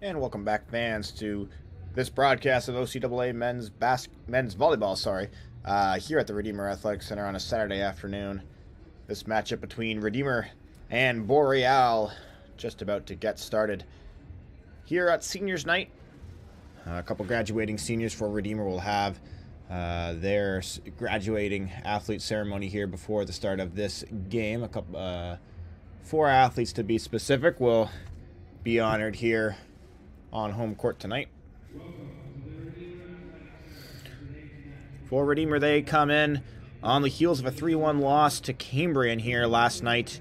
And welcome back, fans, to this broadcast of OCAA men's volleyball. Here at the Redeemer Athletic Center on a Saturday afternoon. This matchup between Redeemer and Boreal just about to get started. Here at Seniors Night, a couple graduating seniors for Redeemer will have their graduating athlete ceremony here before the start of this game. Four athletes, to be specific, will be honored here on home court tonight. For Redeemer, they come in on the heels of a 3-1 loss to Cambrian here last night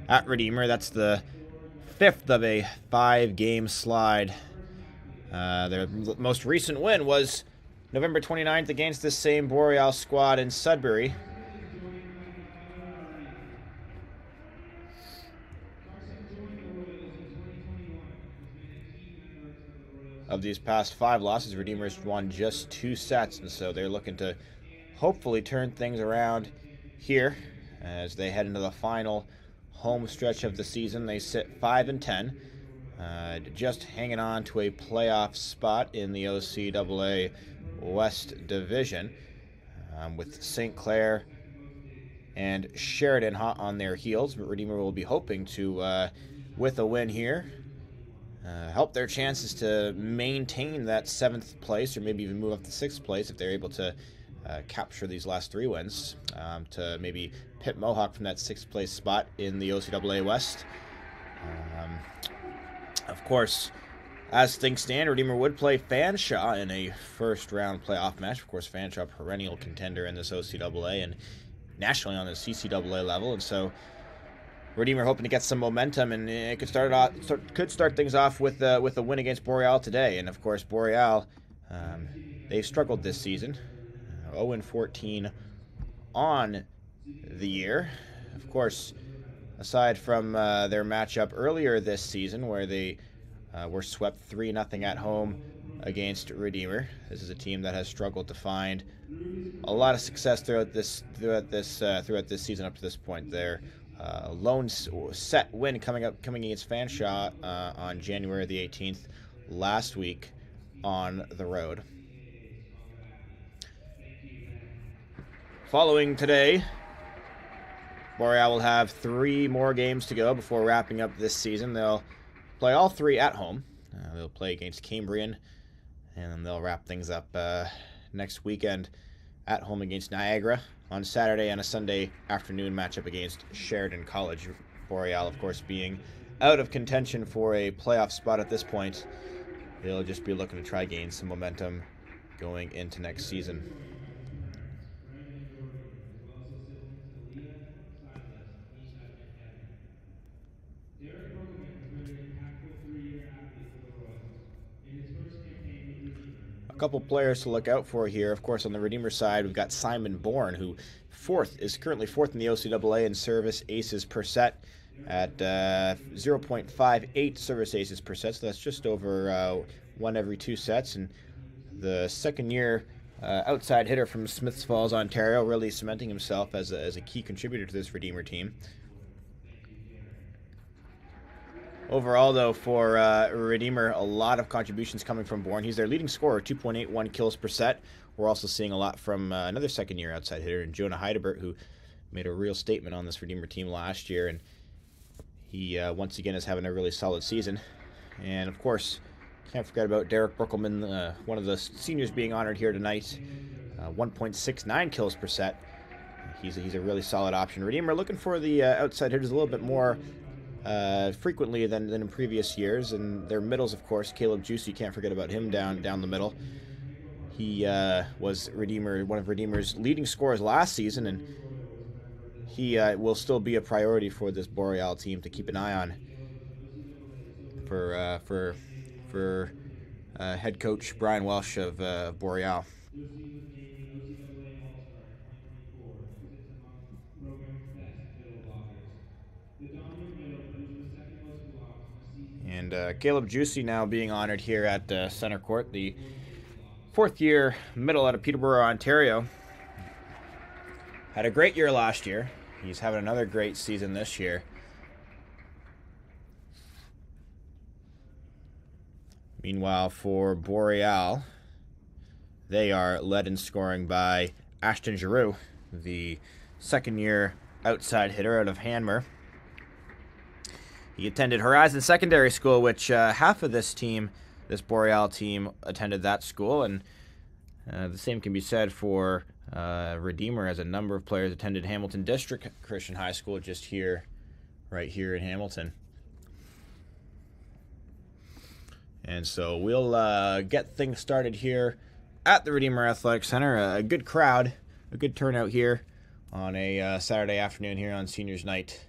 at Redeemer. That's the fifth of a 5-game slide. Their most recent win was November 29th against this same Boreal squad in Sudbury. Of these past 5 losses, Redeemer's won just 2 sets, and so they're looking to hopefully turn things around here as they head into the final home stretch of the season. They sit 5-10, just hanging on to a playoff spot in the OCAA West Division, with St. Clair and Sheridan hot on their heels. But Redeemer will be hoping to, with a win here, help their chances to maintain that 7th place, or maybe even move up to 6th place if they're able to capture these last 3 wins, to maybe pit Mohawk from that 6th place spot in the OCAA West. Of course, as things stand, Redeemer would play Fanshawe in a first-round playoff match. Of course, Fanshawe, perennial contender in this OCAA and nationally on the CCAA level, and so Redeemer hoping to get some momentum, and it could start things off with a win against Boreal today. And of course, Boreal, they've struggled this season, 0-14 on the year. Of course, aside from their matchup earlier this season, where they were swept 3-0 at home against Redeemer. This is a team that has struggled to find a lot of success throughout this season up to this point. They're lone set win coming against Fanshawe on January the 18th last week on the road. Following today, Boreal will have 3 more games to go before wrapping up this season. They'll play all 3 at home. They'll play against Cambrian, and then they'll wrap things up next weekend at home against Niagara on Saturday, and a Sunday afternoon matchup against Sheridan College. Boreal, of course, being out of contention for a playoff spot at this point. They'll just be looking to try gain some momentum going into next season. Couple players to look out for here. Of course, on the Redeemer side, we've got Simon Bourne, who is currently fourth in the OCAA in service aces per set at 0.58 service aces per set, so that's just over 1 every 2 sets. And the second-year outside hitter from Smiths Falls, Ontario, really cementing himself as a key contributor to this Redeemer team. Overall, though, for Redeemer, a lot of contributions coming from Bourne. He's their leading scorer, 2.81 kills per set. We're also seeing a lot from another second-year outside hitter, Jonah Heidebert, who made a real statement on this Redeemer team last year, and he once again is having a really solid season. And of course, can't forget about Derek Brookelman, one of the seniors being honored here tonight, 1.69 kills per set. He's a really solid option. Redeemer looking for the outside hitters a little bit more frequently than in previous years, and their middles, of course. Caleb Juicy, can't forget about him down the middle. He was one of Redeemer's leading scorers last season, and he will still be a priority for this Boreal team to keep an eye on for head coach Brian Welsh of Boreal. And Caleb Juicy now being honored here at center court, the 4th-year middle out of Peterborough, Ontario. Had a great year last year. He's having another great season this year. Meanwhile, for Boreal, they are led in scoring by Ashton Giroux, the second-year outside hitter out of Hanmer. He attended Horizon Secondary School, which half of this team, this Boreal team, attended that school, and the same can be said for Redeemer, as a number of players attended Hamilton District Christian High School, just here, right here in Hamilton. And so we'll get things started here at the Redeemer Athletic Center. A good crowd, a good turnout here on a Saturday afternoon here on Seniors Night.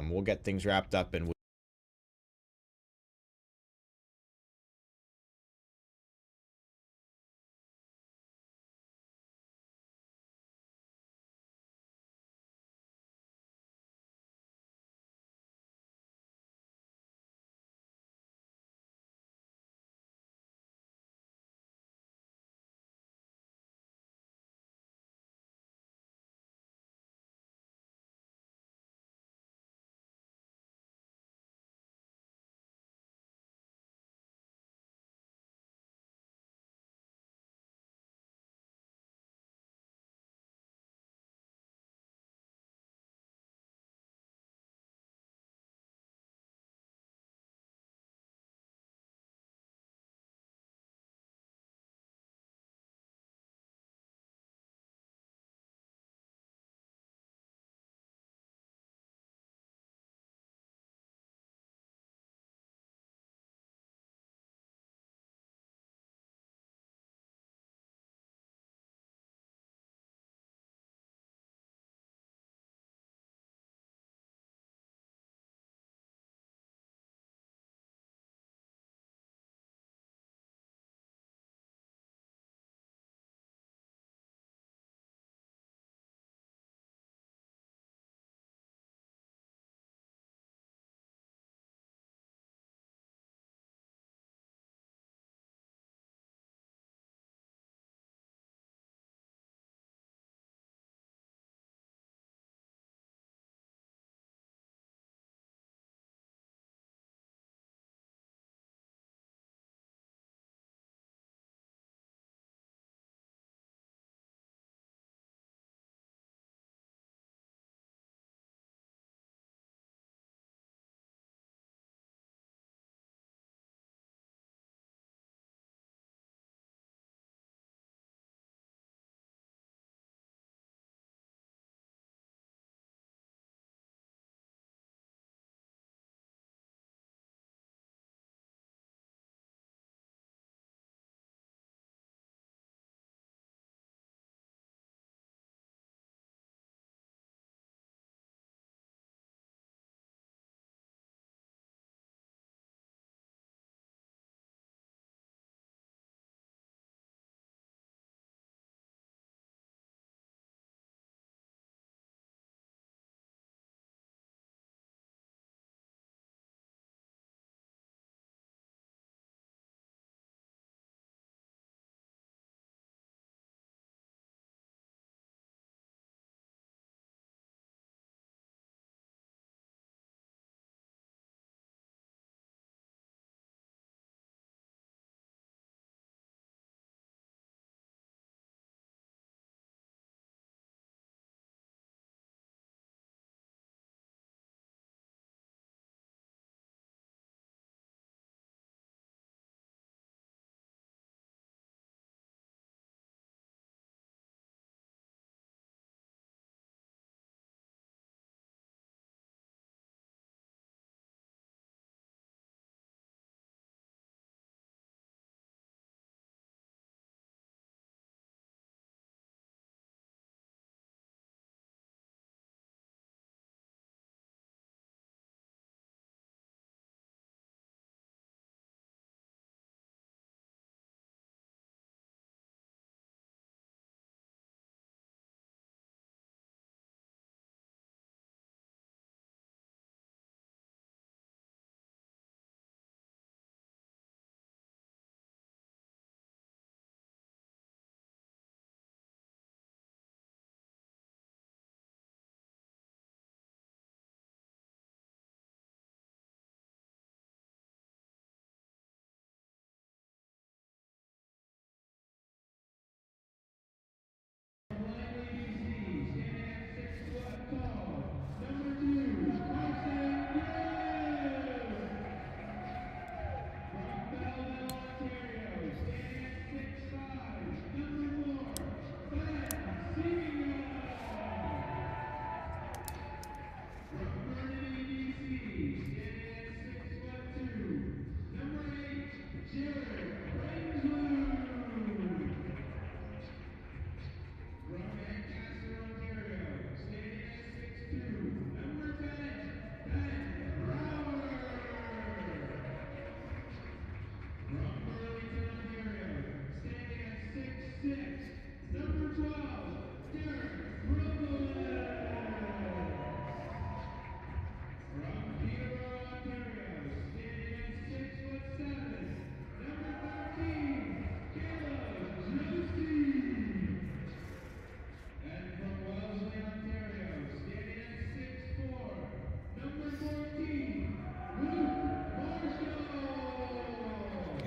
We'll get things wrapped up and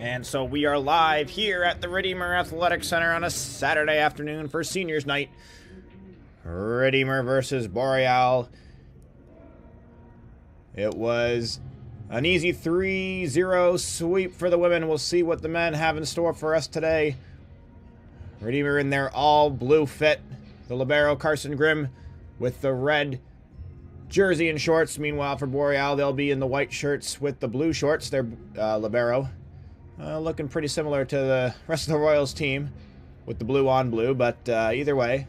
And so we are live here at the Redeemer Athletic Center on a Saturday afternoon for Seniors Night. Redeemer versus Boreal. It was an easy 3-0 sweep for the women. We'll see what the men have in store for us today. Redeemer in their all-blue fit. The libero Carson Grimm with the red jersey and shorts. Meanwhile, for Boreal, they'll be in the white shirts with the blue shorts. They're libero. Looking pretty similar to the rest of the Royals team with the blue on blue, but either way,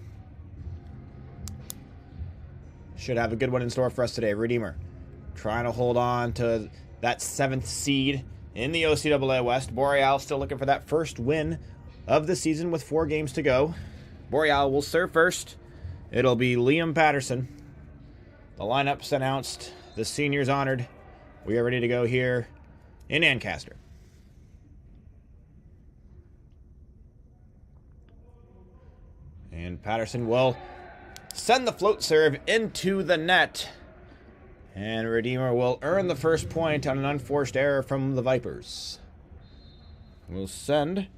should have a good one in store for us today. Redeemer trying to hold on to that 7th seed in the OCAA West. Boreal still looking for that first win of the season with 4 games to go. Boreal will serve first. It'll be Liam Patterson. The lineup's announced. The seniors honored. We are ready to go here in Ancaster. And Patterson will send the float serve into the net. And Redeemer will earn the first point on an unforced error from the Vipers. We'll send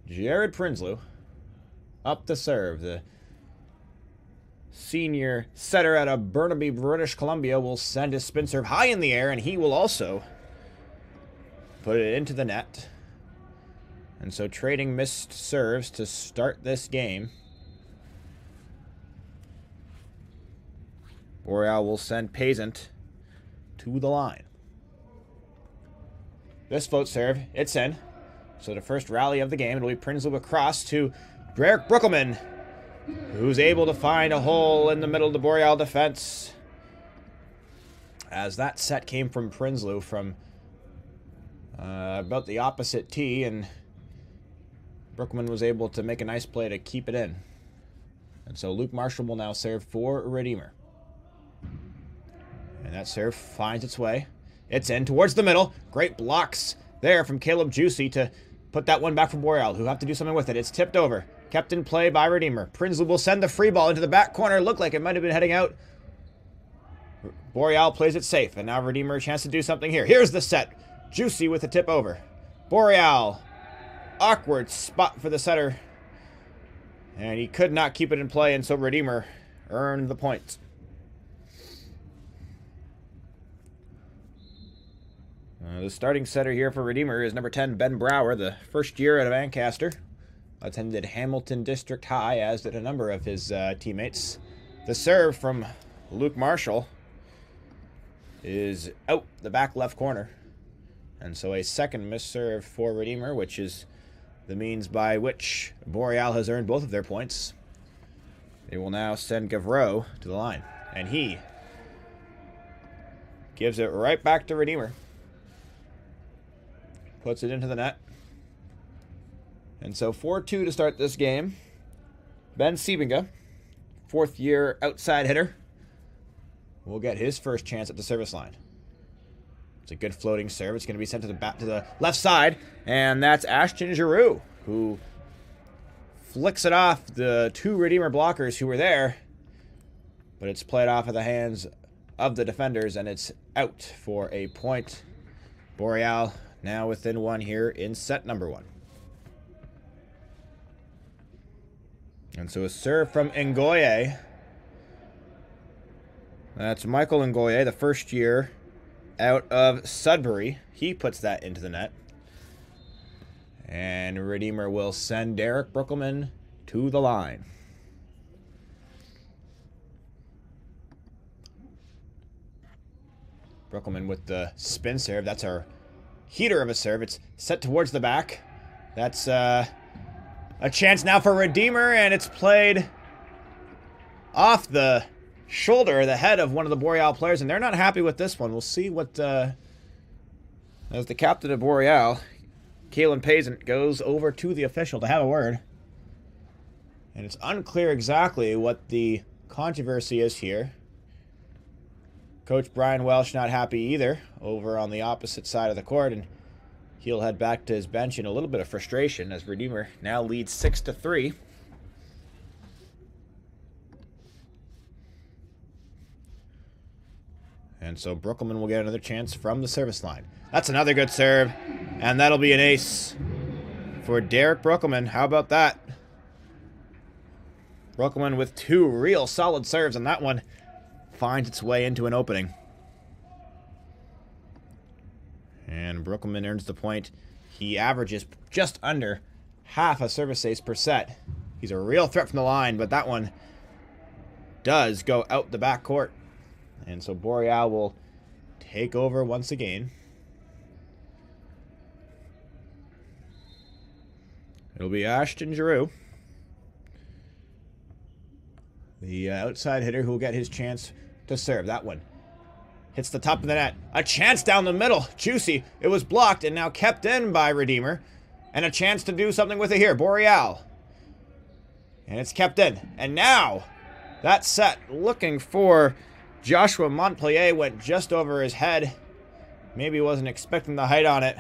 Jared Prinsloo up to serve. The senior setter out of Burnaby, British Columbia, will send his spin serve high in the air, and he will also put it into the net. And so trading missed serves to start this game. Boreal will send Pazant to the line. This float serve, it's in. So the first rally of the game, it'll be Prinsloo across to Derek Brookelman, who's able to find a hole in the middle of the Boreal defense. As that set came from Prinsloo from about the opposite tee, and Brookelman was able to make a nice play to keep it in. And so Luke Marshall will now serve for Redeemer. And that serve finds its way. It's in towards the middle. Great blocks there from Caleb Juicy to put that one back from Boreal, who have to do something with it. It's tipped over. Kept in play by Redeemer. Prinsloo will send the free ball into the back corner. Looked like it might have been heading out. Boreal plays it safe, and now Redeemer a chance to do something here. Here's the set. Juicy with the tip over. Boreal. Awkward spot for the setter. And he could not keep it in play, and so Redeemer earned the point. The starting setter here for Redeemer is number 10, Ben Brower, the first year out of Ancaster. Attended Hamilton District High, as did a number of his teammates. The serve from Luke Marshall is out the back left corner. And so a second missed serve for Redeemer, which is the means by which Boreal has earned both of their points. They will now send Gavreau to the line. And he gives it right back to Redeemer. Puts it into the net. And so 4-2 to start this game. Ben Siebinga, 4th year outside hitter, will get his first chance at the service line. It's a good floating serve. It's going to be sent to the left side. And that's Ashton Giroux, who flicks it off the 2 Redeemer blockers who were there. But it's played off of the hands of the defenders, and it's out for a point. Boreal now within 1 here in set number 1. And so a serve from Ngoye. That's Michael Ngoye, the first year out of Sudbury. He puts that into the net. And Redeemer will send Derek Brookelman to the line. Brookelman with the spin serve. That's our heater of a serve. It's set towards the back. That's a chance now for Redeemer, and it's played off the shoulder, the head of one of the Boreal players, and they're not happy with this one. We'll see what, as the captain of Boreal, Kalen Pazant, goes over to the official to have a word. And it's unclear exactly what the controversy is here. Coach Brian Welsh not happy either over on the opposite side of the court, and he'll head back to his bench in a little bit of frustration as Redeemer now leads 6-3. And so Brookelman will get another chance from the service line. That's another good serve. And that'll be an ace for Derek Brookelman. How about that? Brookelman with 2 real solid serves, and that one finds its way into an opening. And Brookelman earns the point. He averages just under half a service ace per set. He's a real threat from the line, but that one does go out the back court. And so Boreal will take over once again. It'll be Ashton Giroux, the outside hitter, who will get his chance to serve. That one hits the top of the net. A chance down the middle. Juicy. It was blocked and now kept in by Redeemer. And a chance to do something with it here. Boreal. And it's kept in. And now that set looking for Joshua Montpellier went just over his head. Maybe he wasn't expecting the height on it.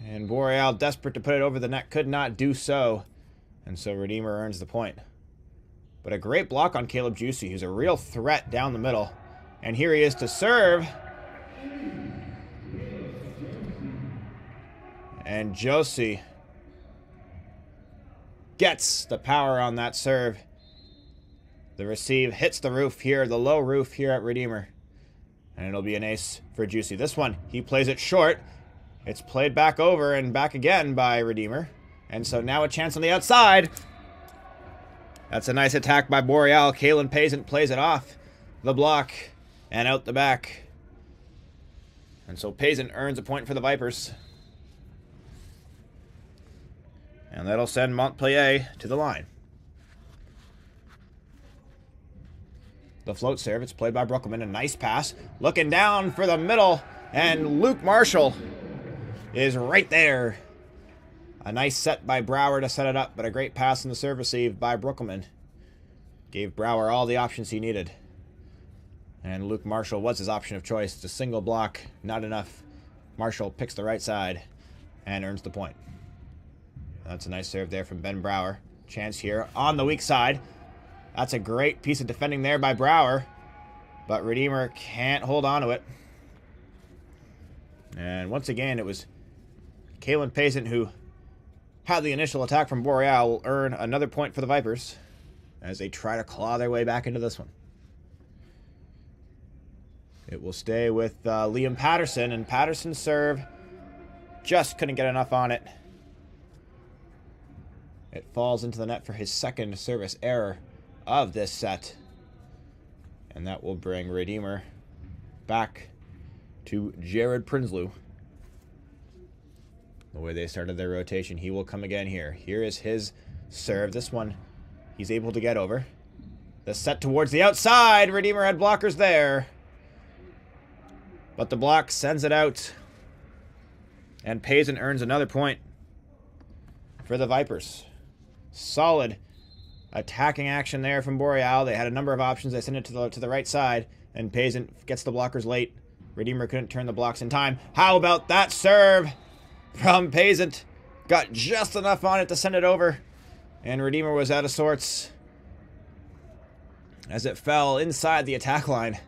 And Boreal, desperate to put it over the net, could not do so. And so Redeemer earns the point. But a great block on Caleb Juicy, who's a real threat down the middle. And here he is to serve. And Josie gets the power on that serve. The receive hits the roof here, the low roof here at Redeemer. And it'll be an ace for Juicy. This one, he plays it short. It's played back over and back again by Redeemer. And so now a chance on the outside. That's a nice attack by Boreal. Kalen Pazant plays it off the block and out the back. And so Pazant earns a point for the Vipers. And that'll send Montpellier to the line. The float serve, it's played by Brookelman. A nice pass. Looking down for the middle. And Luke Marshall is right there. A nice set by Brower to set it up, but a great pass in the serve receive by Brookelman. Gave Brower all the options he needed. And Luke Marshall was his option of choice. It's a single block, not enough. Marshall picks the right side and earns the point. That's a nice serve there from Ben Brower. Chance here on the weak side. That's a great piece of defending there by Brower. But Redeemer can't hold on to it. And once again, it was Kalen Pazant who had the initial attack from Boreal. Will earn another point for the Vipers as they try to claw their way back into this one. It will stay with Liam Patterson, and Patterson's serve just couldn't get enough on it. It falls into the net for his second service error of this set. And that will bring Redeemer back to Jared Prinsloo. The way they started their rotation, he will come again here. Here is his serve. This one, he's able to get over. The set towards the outside. Redeemer had blockers there. But the block sends it out. And Pazant earns another point for the Vipers. Solid attacking action there from Boreal. They had a number of options. They sent it to the right side. And Pazant gets the blockers late. Redeemer couldn't turn the blocks in time. How about that serve from Pazant? Got just enough on it to send it over. And Redeemer was out of sorts as it fell inside the attack line.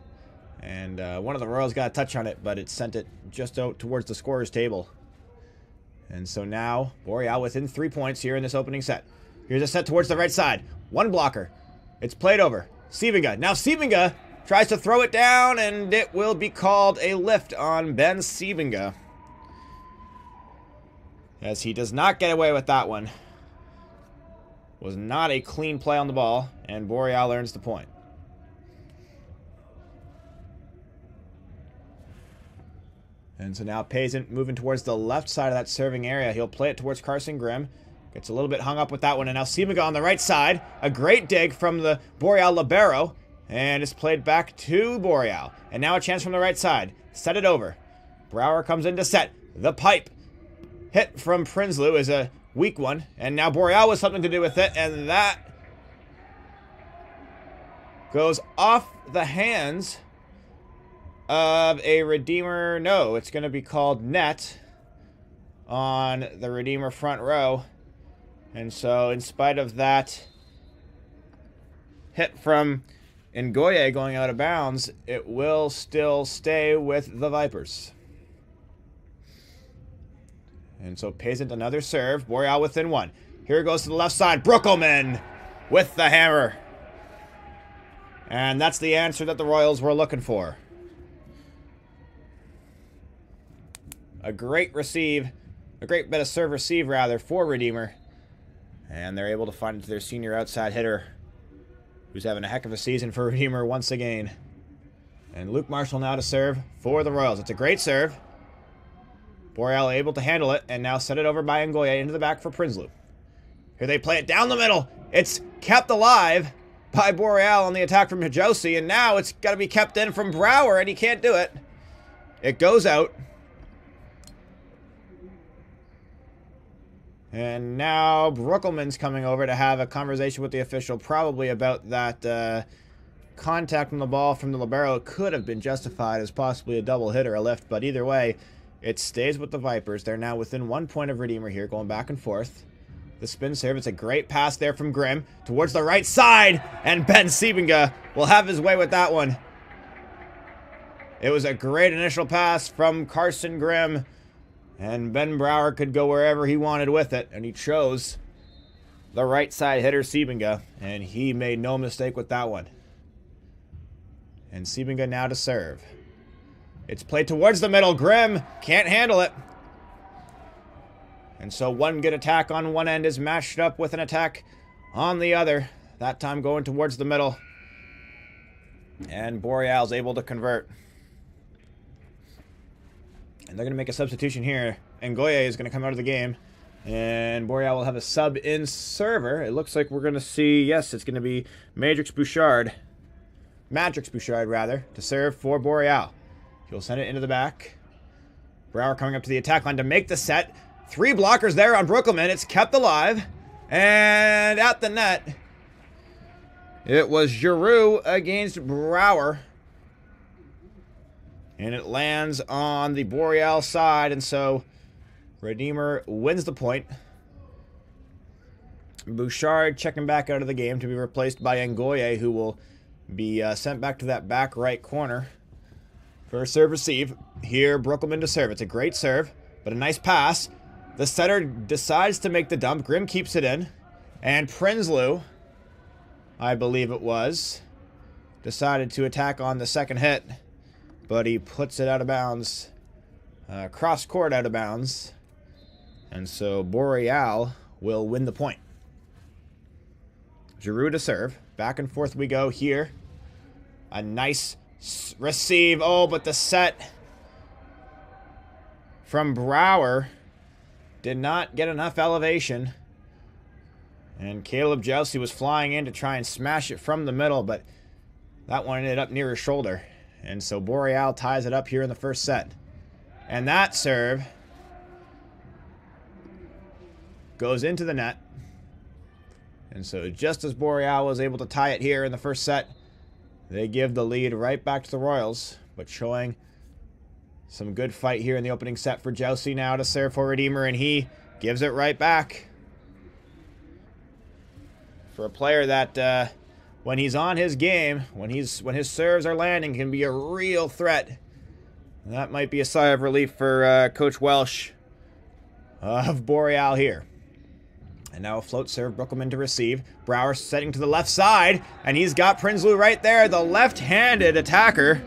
And one of the Royals got a touch on it, but it sent it just out towards the scorer's table. And so now, Boreal within 3 points here in this opening set. Here's a set towards the right side. One blocker. It's played over. Sievinga. Now Sievinga tries to throw it down, and it will be called a lift on Ben Sievinga, as he does not get away with that one. Was not a clean play on the ball, and Boreal earns the point. And so now Pazant moving towards the left side of that serving area. He'll play it towards Carson Grimm. Gets a little bit hung up with that one. And now Sievinga on the right side. A great dig from the Boreal libero. And it's played back to Boreal. And now a chance from the right side. Set it over. Brower comes in to set. The pipe hit from Prinsloo is a weak one. And now Boreal with something to do with it. And that goes off the hands of a Redeemer. No, it's going to be called net on the Redeemer front row. And so in spite of that hit from Ngoye going out of bounds. It will still stay with the Vipers. And so Payson another serve. Boreal within one. Here it goes to the left side. Brookelman with the hammer. And that's the answer that the Royals were looking for. A great receive. A great bit of serve receive, rather, for Redeemer. And they're able to find it to their senior outside hitter, who's having a heck of a season for Redeemer once again. And Luke Marshall now to serve for the Royals. It's a great serve. Boreal able to handle it, and now set it over by Ngoye into the back for Prinsloo. Here they play it down the middle. It's kept alive by Boreal on the attack from Josie, and now it's got to be kept in from Brower, and he can't do it. It goes out. And now Brookelman's coming over to have a conversation with the official, probably about that contact on the ball from the libero. It could have been justified as possibly a double hit or a lift, but either way, it stays with the Vipers. They're now within 1 point of Redeemer here, going back and forth. The spin serve, it's a great pass there from Grimm towards the right side, and Ben Siebenga will have his way with that one. It was a great initial pass from Carson Grimm, and Ben Brower could go wherever he wanted with it, and he chose the right side hitter Siebenga, and he made no mistake with that one. And Siebenga now to serve. It's played towards the middle. Grimm can't handle it. And so one good attack on one end is matched up with an attack on the other. That time going towards the middle. And Boreal's able to convert. And they're going to make a substitution here. Ngoye is going to come out of the game. And Boreal will have a sub-in server. It looks like we're going to see, yes, it's going to be Madrix Bouchard, rather, to serve for Boreal. He'll send it into the back. Brower coming up to the attack line to make the set. 3 blockers there on Brookelman. It's kept alive. And at the net, it was Giroux against Brower. And it lands on the Boreal side. And so Redeemer wins the point. Bouchard checking back out of the game to be replaced by Ngoye, who will be sent back to that back right corner for a serve receive. Here, Brookelman to serve. It's a great serve, but a nice pass. The setter decides to make the dump. Grimm keeps it in. And Prinsloo, I believe it was, decided to attack on the second hit, but he puts it out of bounds. Cross court out of bounds. And so Boreal will win the point. Giroux to serve. Back and forth we go here. A nice receive. Oh, but the set from Brower did not get enough elevation. And Caleb Jousey was flying in to try and smash it from the middle, but that one ended up near his shoulder. And so Boreal ties it up here in the first set. And that serve goes into the net. And so just as Boreal was able to tie it here in the first set, they give the lead right back to the Royals, but showing some good fight here in the opening set for Jousey now to serve for Redeemer, and he gives it right back. For a player that, when he's on his game, when his serves are landing, can be a real threat. And that might be a sigh of relief for Coach Welsh of Boreal here. And now a float serve, Brookelman to receive. Brower setting to the left side, and he's got Prinsloo right there. The left-handed attacker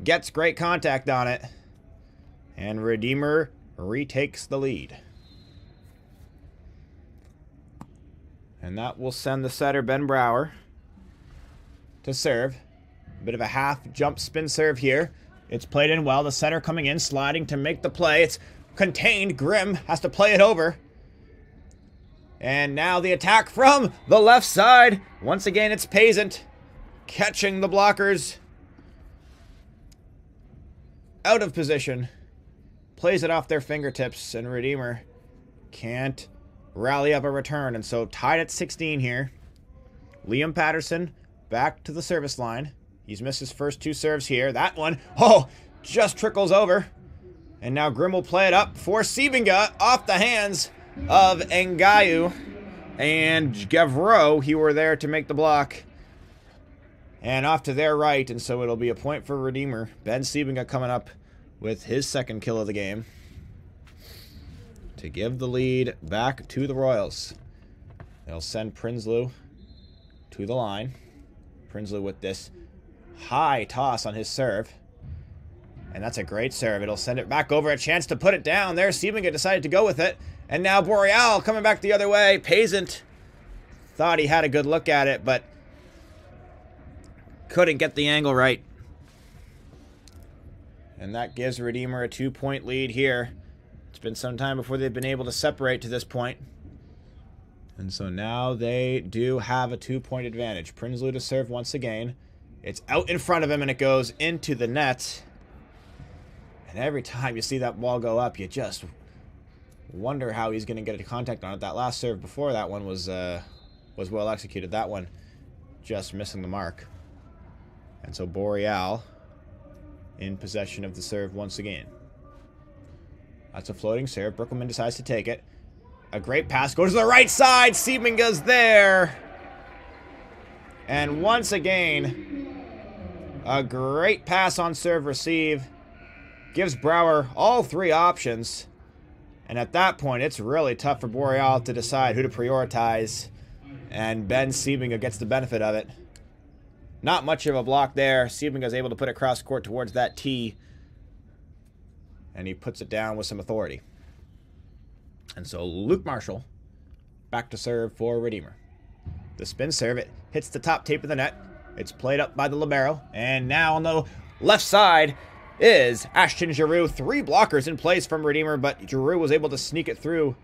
gets great contact on it. And Redeemer retakes the lead. And that will send the setter, Ben Brower, to serve. A bit of a half jump spin serve here. It's played in well. The setter coming in, sliding to make the play. It's contained. Grimm has to play it over. And now the attack from the left side. Once again, it's Payson catching the blockers out of position. Plays it off their fingertips, and Redeemer can't rally up a return. And so tied at 16 here. Liam Patterson back to the service line. He's missed his first 2 serves here. That one, oh, just trickles over. And now Grimm will play it up for Siebenga off the hands of Ngayu. And Gavreau, he were there to make the block. And off to their right, and so it'll be a point for Redeemer. Ben Siebenga coming up with his second kill of the game to give the lead back to the Royals. They'll send Prinsloo to the line. Prinsloo with this high toss on his serve. And that's a great serve. It'll send it back over. A chance to put it down there. Siebenga decided to go with it. And now Boreal coming back the other way. Pazant thought he had a good look at it, but couldn't get the angle right. And that gives Redeemer a 2-point lead here. It's been some time before they've been able to separate to this point. And so now they do have a 2-point advantage. Prinsloo to serve once again. It's out in front of him and it goes into the net. And every time you see that ball go up, you just wonder how he's going to get a contact on it. That last serve before that one was well executed. That one just missing the mark. And so Boreal in possession of the serve once again. That's a floating serve. Brooklyn decides to take it. A great pass goes to the right side. Siebenga's there. And once again, a great pass on serve receive. Gives Brouwer all three options. And at that point, it's really tough for Boreal to decide who to prioritize. And Ben Siebenga gets the benefit of it. Not much of a block there. Siebenga's able to put it cross court towards that tee. And he puts it down with some authority. And so Luke Marshall back to serve for Redeemer. The spin serve, it hits the top tape of the net. It's played up by the libero. And now on the left side is Ashton Giroux. 3 blockers in place from Redeemer, but Giroux was able to sneak it through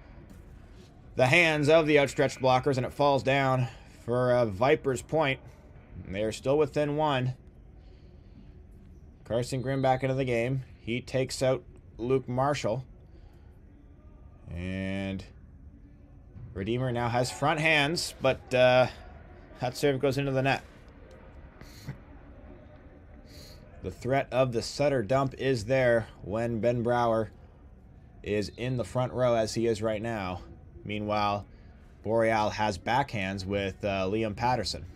the hands of the outstretched blockers, and it falls down for a Vipers point. They are still within 1. Carson Grimm back into the game. He takes out Luke Marshall. And Redeemer now has front hands, but that serve goes into the net. The threat of the Sutter dump is there when Ben Brouwer is in the front row as he is right now. Meanwhile, Boreal has backhands with Liam Patterson.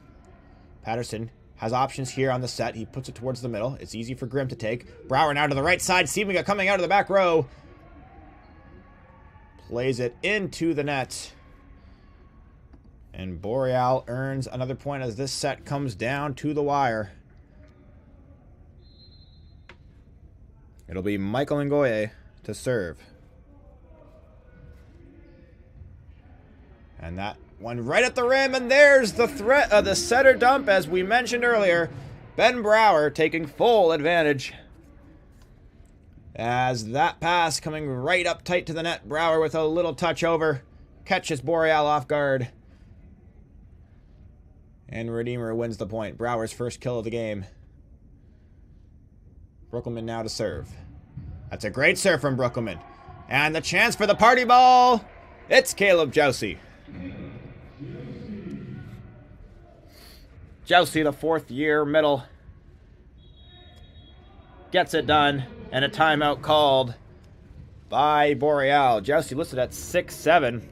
Patterson has options here on the set. He puts it towards the middle. It's easy for Grimm to take. Brouwer now to the right side. Siebenga coming out of the back row. Plays it into the net. And Boreal earns another point as this set comes down to the wire. It'll be Michael Ngoye to serve. And that one right at the rim, and there's the threat of the setter dump, as we mentioned earlier. Ben Brouwer taking full advantage. As that pass coming right up tight to the net. Brouwer with a little touch over. Catches Boreal off guard. And Redeemer wins the point. Brouwer's first kill of the game. Brookelman now to serve. That's a great serve from Brookelman. And the chance for the party ball. It's Caleb Jousey. Jousey, the 4th-year middle, gets it done. And a timeout called by Boreal. Jousey listed at 6'7".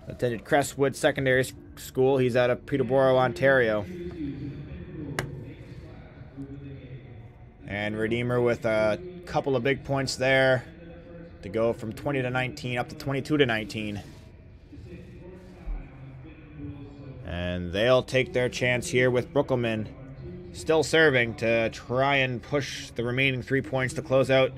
Attended Crestwood Secondary School. He's out of Peterborough, Ontario. And Redeemer with a couple of big points there to go from 20 to 19 up to 22 to 19. And they'll take their chance here with Brookelman still serving to try and push the remaining 3 points to close out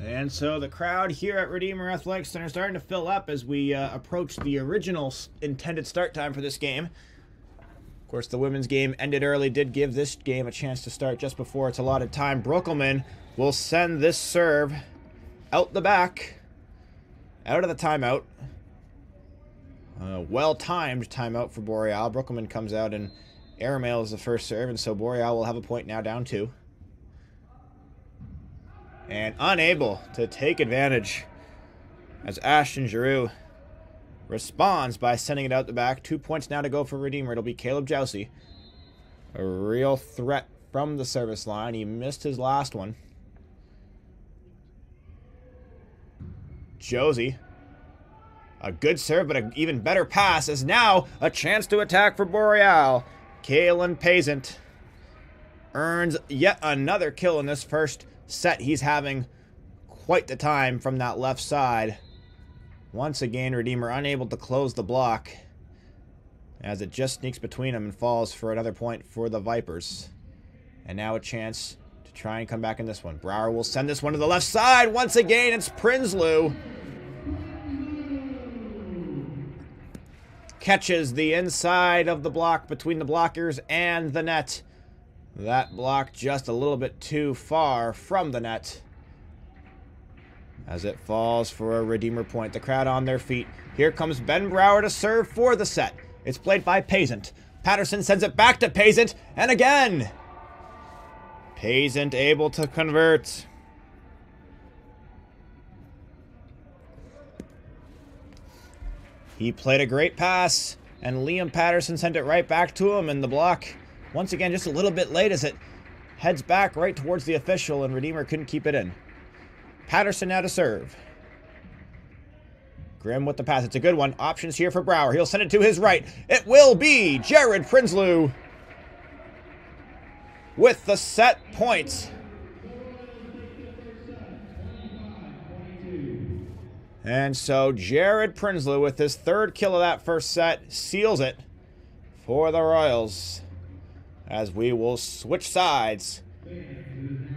And so the crowd here at Redeemer Athletic Center is starting to fill up as we approach the original intended start time for this game. Of course, the women's game ended early, did give this game a chance to start just before its allotted time. Brookelman will send this serve out the back, out of the timeout. Well-timed timeout for Boreal. Brookelman comes out and airmails the first serve, and so Boreal will have a point now, down 2. And unable to take advantage as Ashton Giroux responds by sending it out the back. 2 points now to go for Redeemer. It'll be Caleb Jousey. A real threat from the service line. He missed his last one. Josie. A good serve, but an even better pass is now a chance to attack for Boreal. Kalen Pazant earns yet another kill in this first set. He's having quite the time from that left side. Once again, Redeemer unable to close the block as it just sneaks between them and falls for another point for the Vipers. And now a chance to try and come back in this one. Brower will send this one to the left side. Once again, it's Prinsloo. Catches the inside of the block between the blockers and the net. That block just a little bit too far from the net as it falls for a Redeemer point. The crowd on their feet. Here comes Ben Brower to serve for the set. It's played by Pazant. Patterson sends it back to Pazant, and again, Pazant able to convert. He played a great pass, and Liam Patterson sent it right back to him, and the block, once again, just a little bit late as it heads back right towards the official, and Redeemer couldn't keep it in. Patterson now to serve. Grimm with the pass. It's a good one. Options here for Brower. He'll send it to his right. It will be Jared Prinsloo with the set point. And so Jared Prinsloo, with his third kill of that first set, seals it for the Royals as we will switch sides.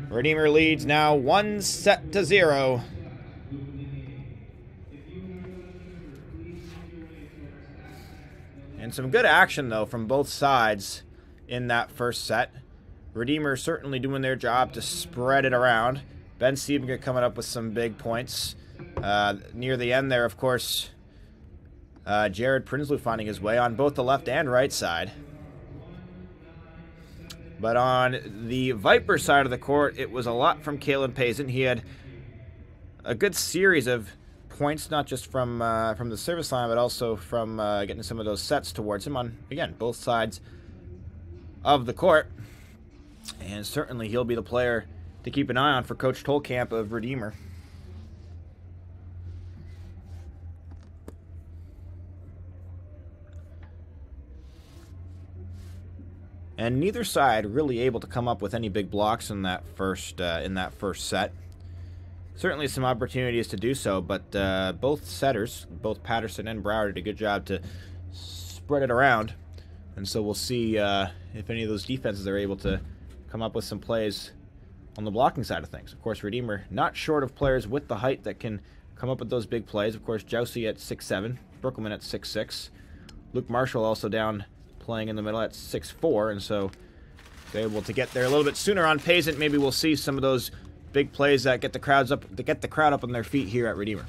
Redeemer leads now 1-0. And some good action, though, from both sides in that first set. Redeemer certainly doing their job to spread it around. Ben Siebenga coming up with some big points. Near the end there, of course, Jared Prinsloo finding his way on both the left and right side. But on the Viper side of the court, it was a lot from Kalen Pazant. He had a good series of points, not just from the service line, but also from getting some of those sets towards him on, again, both sides of the court. And certainly he'll be the player to keep an eye on for Coach Tolkamp of Redeemer. And neither side really able to come up with any big blocks in that first set. Certainly some opportunities to do so, but both setters, both Patterson and Brower, did a good job to spread it around. And so we'll see if any of those defenses are able to come up with some plays on the blocking side of things. Of course, Redeemer not short of players with the height that can come up with those big plays. Of course, Jousey at 6'7", Brookelman at 6'6". Luke Marshall also down playing in the middle at 6'4", and so they're able to get there a little bit sooner on Pazant. Maybe we'll see some of those big plays that get the crowd up on their feet here at Redeemer.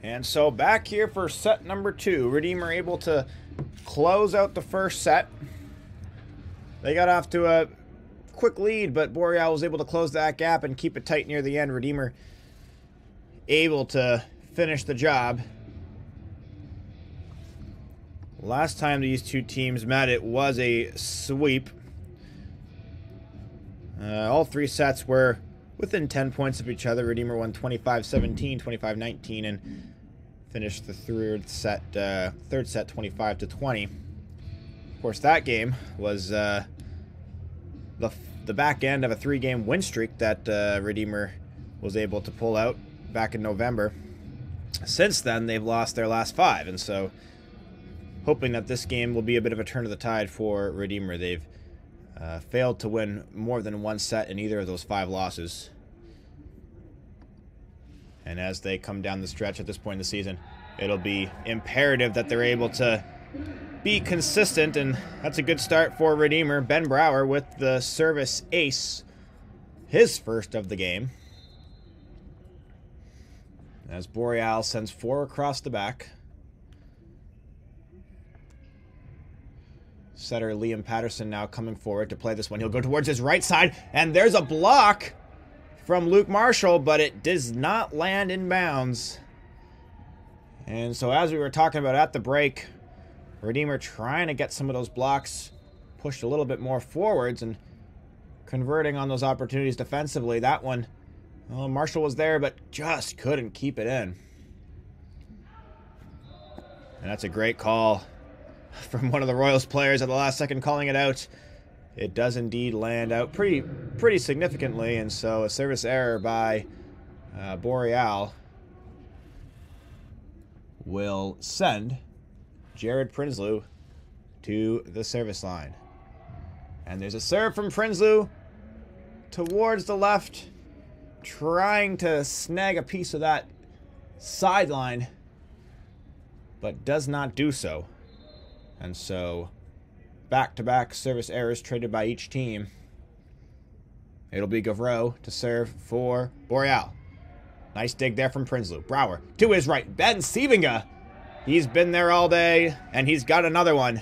And so back here for set number 2. Redeemer able to close out the first set. They got off to a quick lead, but Boreal was able to close that gap and keep it tight near the end. Redeemer able to finish the job. Last time these two teams met, it was a sweep. All 3 sets were within 10 points of each other. Redeemer won 25-17, 25-19, and finished the third set 25-20. Of course, that game was the back end of a 3-game win streak that Redeemer was able to pull out back in November. Since then, they've lost their last 5, and so hoping that this game will be a bit of a turn of the tide for Redeemer. They've failed to win more than 1 set in either of those 5 losses. And as they come down the stretch at this point in the season, it'll be imperative that they're able to be consistent, and that's a good start for Redeemer. Ben Brower with the service ace, his first of the game. As Boreal sends 4 across the back. Setter Liam Patterson now coming forward to play this one. He'll go towards his right side, and there's a block from Luke Marshall, but it does not land in bounds. And so as we were talking about at the break, Redeemer trying to get some of those blocks pushed a little bit more forwards and converting on those opportunities defensively. That one, well, Marshall was there, but just couldn't keep it in. And that's a great call from one of the Royals players at the last second, calling it out. It does indeed land out pretty significantly, and so a service error by Boreal will send Jared Prinsloo to the service line. And there's a serve from Prinsloo towards the left, trying to snag a piece of that sideline, but does not do so. And so back-to-back service errors traded by each team. It'll be Gavreau to serve for Boreal. Nice dig there from Prinsloo. Brower to his right. Ben Sievinga. He's been there all day, and he's got another one.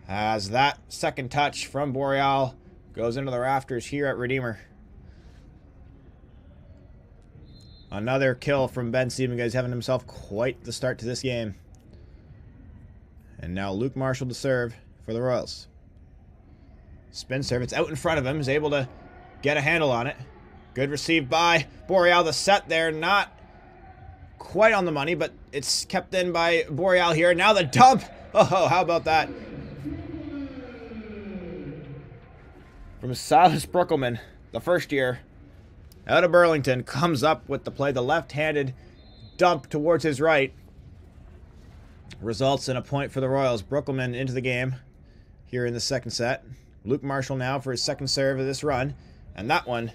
As that second touch from Boreal goes into the rafters here at Redeemer. Another kill from Ben Sievinga. He's having himself quite the start to this game. And now Luke Marshall to serve for the Royals. Spin serve. It's out in front of him. He's able to get a handle on it. Good received by Boreal. The set there, not quite on the money, but it's kept in by Boreal here. Now the dump. Oh, how about that? From Silas Brookelman, the first year out of Burlington, comes up with the play. The left-handed dump towards his right results in a point for the Royals. Brookelman into the game here in the second set. Luke Marshall now for his second serve of this run. And that one,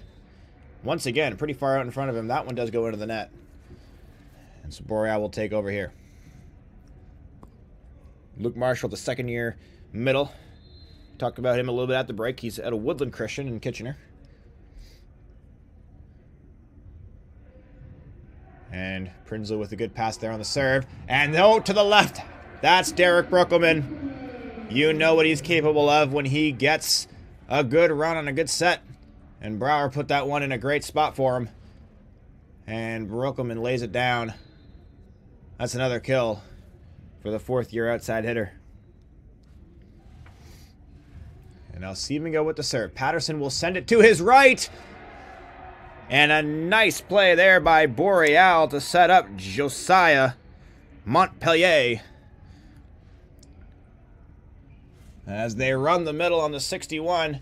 once again, pretty far out in front of him. That one does go into the net. And so Boreal will take over here. Luke Marshall, the second-year middle. Talked about him a little bit at the break. He's at a Woodland Christian in Kitchener. And Prinsloo with a good pass there on the serve. And no, to the left. That's Derek Brookelman. You know what he's capable of when he gets a good run on a good set. And Brower put that one in a great spot for him. And Brookelman lays it down. That's another kill for the 4th-year outside hitter. And now Sievinga with the serve. Patterson will send it to his right. And a nice play there by Boreal to set up Josiah Montpellier. As they run the middle on the 61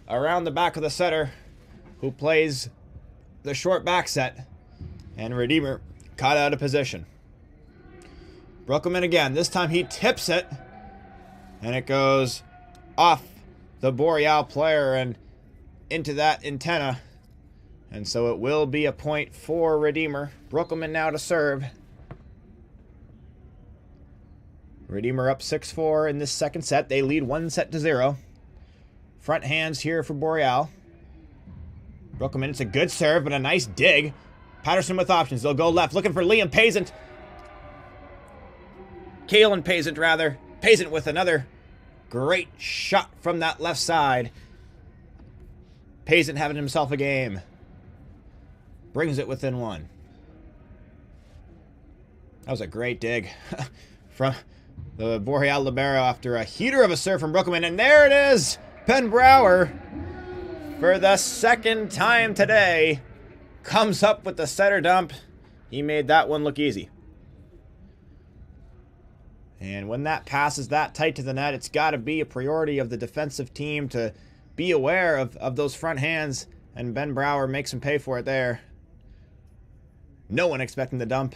around the back of the setter, who plays the short back set. And Redeemer caught out of position. Brookelman again. This time he tips it. And it goes off the Boreal player and into that antenna. And so it will be a point for Redeemer. Brookelman now to serve. Redeemer up 6-4 in this second set. They lead 1-0. Front hands here for Boreal. Brookelman, it's a good serve, but a nice dig. Patterson with options. They'll go left, looking for Liam Pazant. Kalen Pazant, rather. Pazant with another great shot from that left side. Pazant having himself a game. Brings it within one. That was a great dig from the Boreal libero after a heater of a serve from Brooklyn. And there it is! Ben Brower, for the second time today, comes up with the center dump. He made that one look easy. And when that pass is that tight to the net, it's got to be a priority of the defensive team to be aware of those front hands. And Ben Brower makes him pay for it there. No one expecting the dump.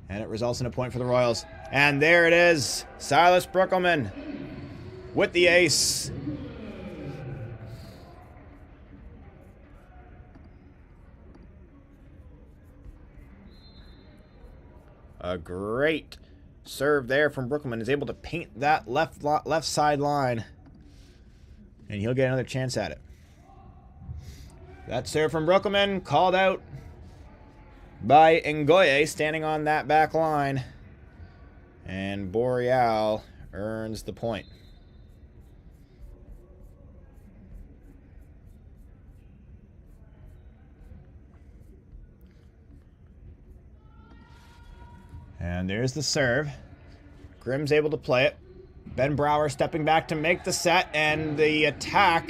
And it results in a point for the Royals. And there it is. Silas Brookelman with the ace. A great serve there from Brookelman. Is able to paint that left side line. And he'll get another chance at it. That serve from Brookelman called out by Ngoye, standing on that back line. And Boreal earns the point. And there's the serve. Grimm's able to play it. Ben Brower stepping back to make the set, and the attack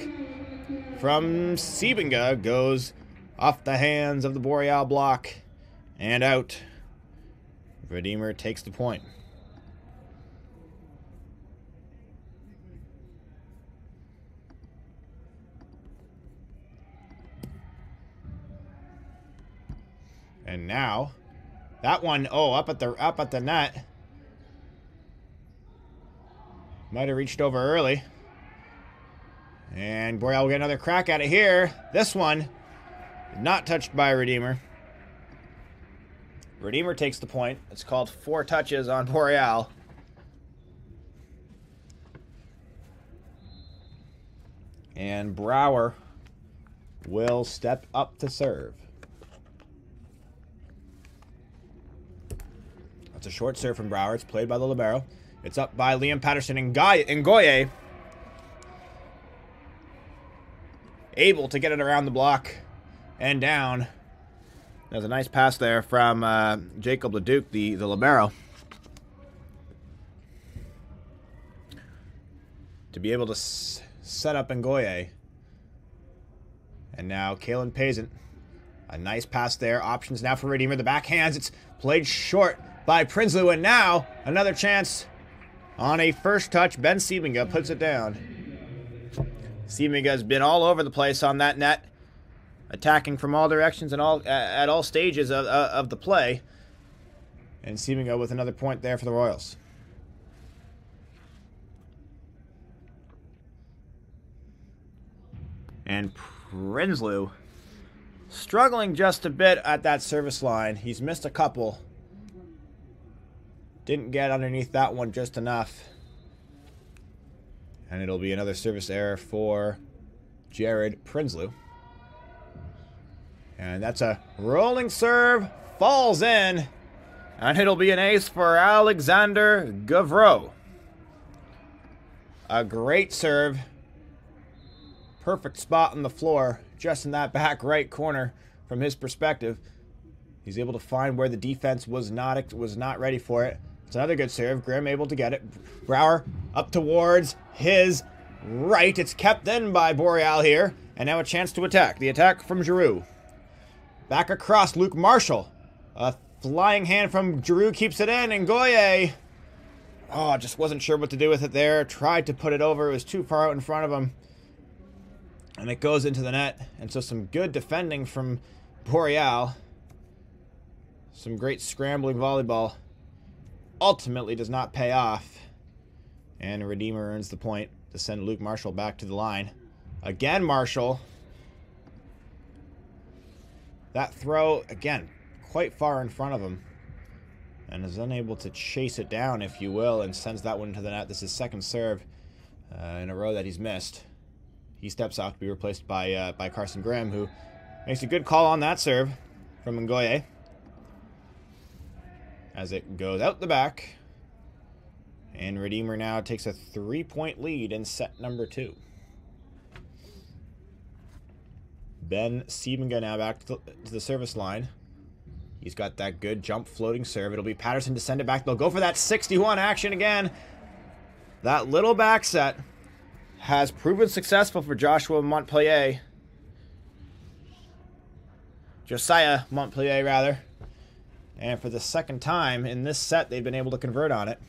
from Siebenga goes off the hands of the Boreal block and out. Redeemer takes the point. And now, that one, up at the net. Might have reached over early. And Boreal will get another crack at it here. This one, not touched by Redeemer. Redeemer takes the point. It's called 4 touches on Boreal. And Brower will step up to serve. That's a short serve from Brower. It's played by the libero. It's up by Liam Patterson and Ngoye. Able to get it around the block and down. There's a nice pass there from Jacob Leduc, the libero. To be able to set up Ngoye. And now Kalen Pazant. A nice pass there. Options now for Redeemer. The backhands. It's played short by Prinsloo. And now another chance on a first touch. Ben Siebenga puts it down. Siebenga has been all over the place on that net, attacking from all directions and at all stages of the play. And Siebenga with another point there for the Royals. And Prinsloo struggling just a bit at that service line. He's missed a couple. Didn't get underneath that one just enough. And it'll be another service error for Jared Prinsloo. And that's a rolling serve. Falls in. And it'll be an ace for Alexander Gavreau. A great serve. Perfect spot on the floor. Just in that back right corner from his perspective. He's able to find where the defense was not ready for it. It's another good serve. Grimm able to get it. Brower up towards his right. It's kept in by Boreal here. And now a chance to attack. The attack from Giroux. Back across, Luke Marshall. A flying hand from Giroux keeps it in. And Ngoye, just wasn't sure what to do with it there. Tried to put it over. It was too far out in front of him. And it goes into the net. And so some good defending from Boreal. Some great scrambling volleyball. Ultimately does not pay off. And Redeemer earns the point to send Luke Marshall back to the line. Again, Marshall. That throw, again, quite far in front of him. And is unable to chase it down, if you will, and sends that one into the net. This is second serve in a row that he's missed. He steps off to be replaced by Carson Grimm, who makes a good call on that serve. from Ngoye. As it goes out the back. And Redeemer now takes a 3-point lead in set number 2. Ben Siebenga now back to the service line. He's got that good jump floating serve. It'll be Patterson to send it back. They'll go for that 61 action again. That little back set has proven successful for Josiah Montpellier, rather. And for the second time in this set, they've been able to convert on it.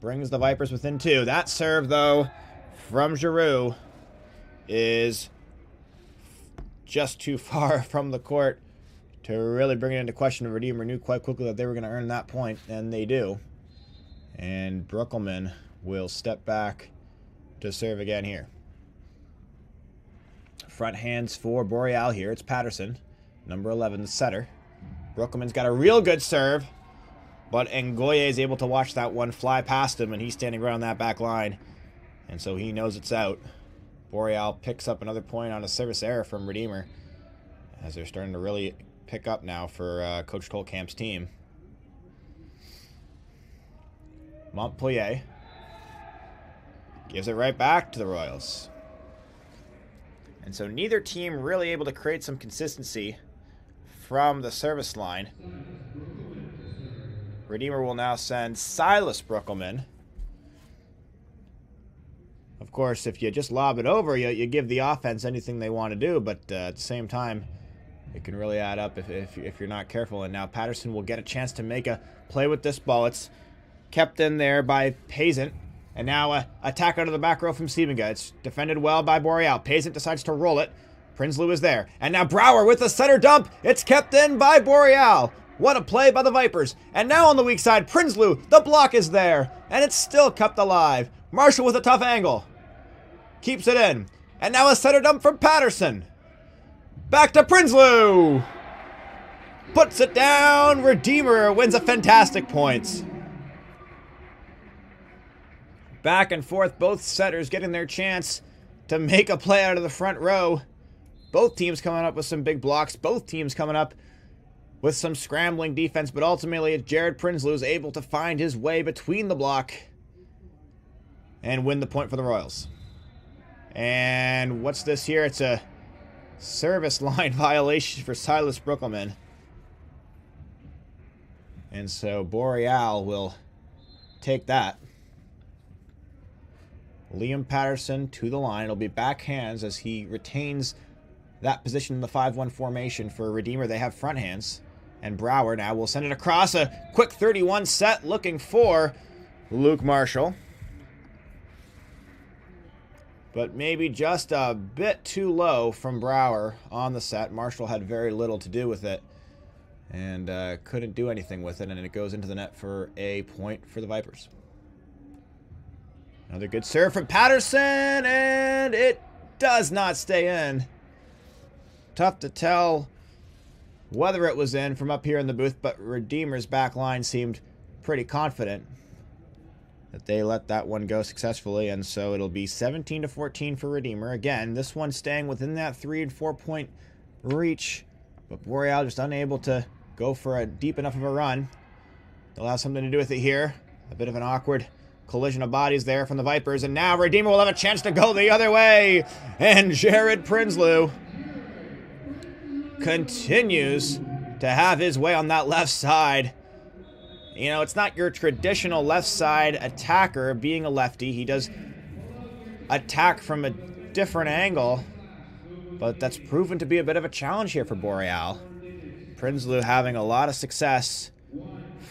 Brings the Vipers within 2. That serve, though, from Giroux is just too far from the court to really bring it into question. Redeemer knew quite quickly that they were going to earn that point, and they do. And Brookelman will step back to serve again here. Front hands for Boreal here. It's Patterson, number 11, the setter. Brookelman's got a real good serve, but Ngoye is able to watch that one fly past him, and he's standing right on that back line, and so he knows it's out. Boreal picks up another point on a service error from Redeemer, as they're starting to really pick up now for Coach Tolkamp's team. Montpellier gives it right back to the Royals. And so neither team really able to create some consistency from the service line. Redeemer will now send Silas Brookelman. Of course, if you just lob it over, you give the offense anything they want to do, but at the same time, it can really add up if you're not careful. And now Patterson will get a chance to make a play with this ball. It's kept in there by Pazant. And now a attack out of the back row from Siebenga. It's defended well by Boreal. Pazant decides to roll it. Prinsloo is there. And now Brower with the center dump. It's kept in by Boreal. What a play by the Vipers. And now on the weak side, Prinsloo. The block is there. And it's still kept alive. Marshall with a tough angle. Keeps it in. And now a center dump from Patterson. Back to Prinsloo. Puts it down. Redeemer wins a fantastic points. Back and forth, both setters getting their chance to make a play out of the front row. Both teams coming up with some big blocks. Both teams coming up with some scrambling defense. But ultimately, Jared Prinsloo is able to find his way between the block and win the point for the Royals. And what's this here? It's a service line violation for Silas Brookelman. And so Boreal will take that. Liam Patterson to the line. It'll be backhands as he retains that position in the 5-1 formation. For Redeemer, they have front hands. And Brower now will send it across. A quick 31 set looking for Luke Marshall. But maybe just a bit too low from Brower on the set. Marshall had very little to do with it. And couldn't do anything with it. And it goes into the net for a point for the Vipers. Another good serve from Patterson, and it does not stay in. Tough to tell whether it was in from up here in the booth, but Redeemer's back line seemed pretty confident that they let that one go successfully, and so it'll be 17-14 for Redeemer. Again, this one staying within that 3- and 4-point reach, but Boreal just unable to go for a deep enough of a run. They'll have something to do with it here. A bit of an awkward collision of bodies there from the Vipers, and now Redeemer will have a chance to go the other way, and Jared Prinsloo continues to have his way on that left side. You know, it's not your traditional left side attacker being a lefty. He does attack from a different angle, but that's proven to be a bit of a challenge here for Boreal. Prinsloo having a lot of success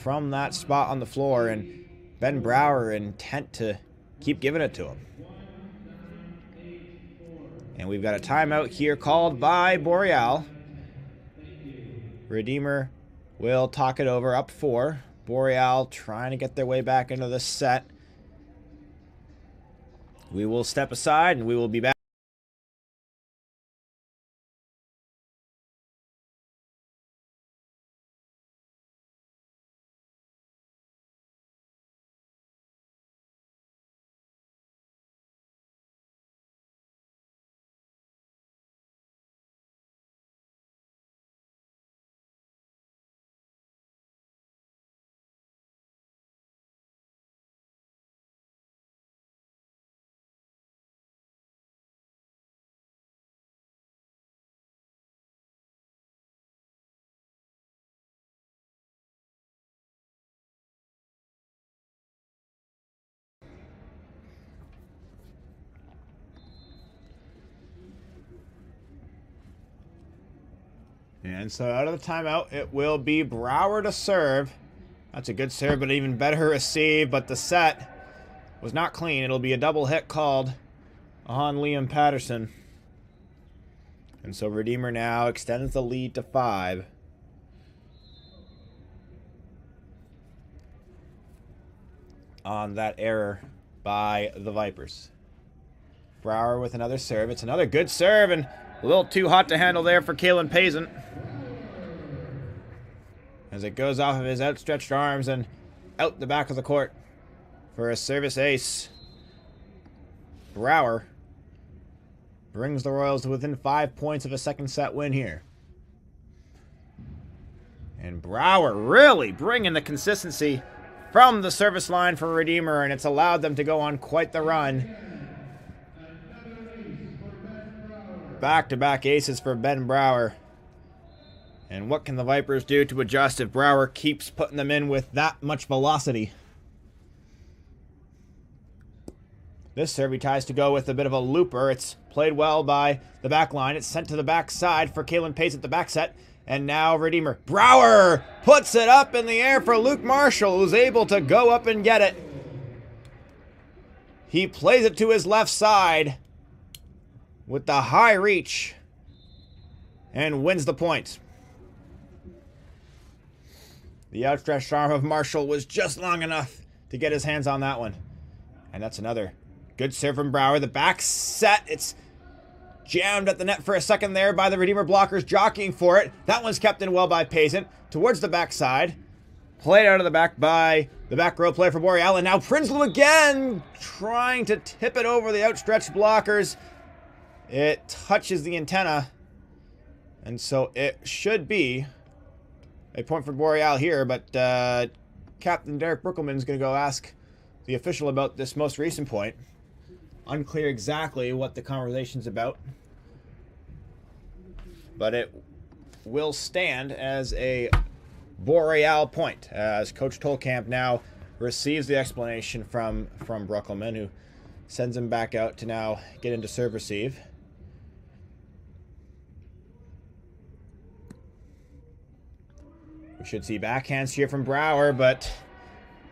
from that spot on the floor, and Ben Brower intent to keep giving it to him. And we've got a timeout here called by Boreal. Redeemer will talk it over, up 4. Boreal trying to get their way back into this set. We will step aside and we will be back. And so out of the timeout, it will be Brower to serve. That's a good serve, but an even better receive. But the set was not clean. It'll be a double hit called on Liam Patterson. And so Redeemer now extends the lead to 5. On that error by the Vipers. Brower with another serve. It's another good serve, and a little too hot to handle there for Kalen Pazant. As it goes off of his outstretched arms and out the back of the court for a service ace. Brower brings the Royals to within 5 points of a second set win here. And Brower really bringing the consistency from the service line for Redeemer, and it's allowed them to go on quite the run. Back-to-back aces for Ben Brower. And what can the Vipers do to adjust if Brower keeps putting them in with that much velocity? This serve he tries to go with a bit of a looper. It's played well by the back line. It's sent to the backside for Kalen Pace at the back set. And now Redeemer. Brower puts it up in the air for Luke Marshall, who's able to go up and get it. He plays it to his left side with the high reach and wins the point. The outstretched arm of Marshall was just long enough to get his hands on that one. And that's another good serve from Brower. The back set, it's jammed at the net for a second there by the Redeemer blockers jockeying for it. That one's kept in well by Pazant. Towards the backside. Played out of the back by the back row player for Boreal. And now Prinsloo again trying to tip it over the outstretched blockers. It touches the antenna. And so it should be a point for Boreal here. But Captain Derek Brookelman is going to go ask the official about this most recent point. Unclear exactly what the conversation's about, but it will stand as a Boreal point, as Coach Tolkamp now receives the explanation from Brookelman, who sends him back out to now get into serve receive. We should see backhands here from Brower, but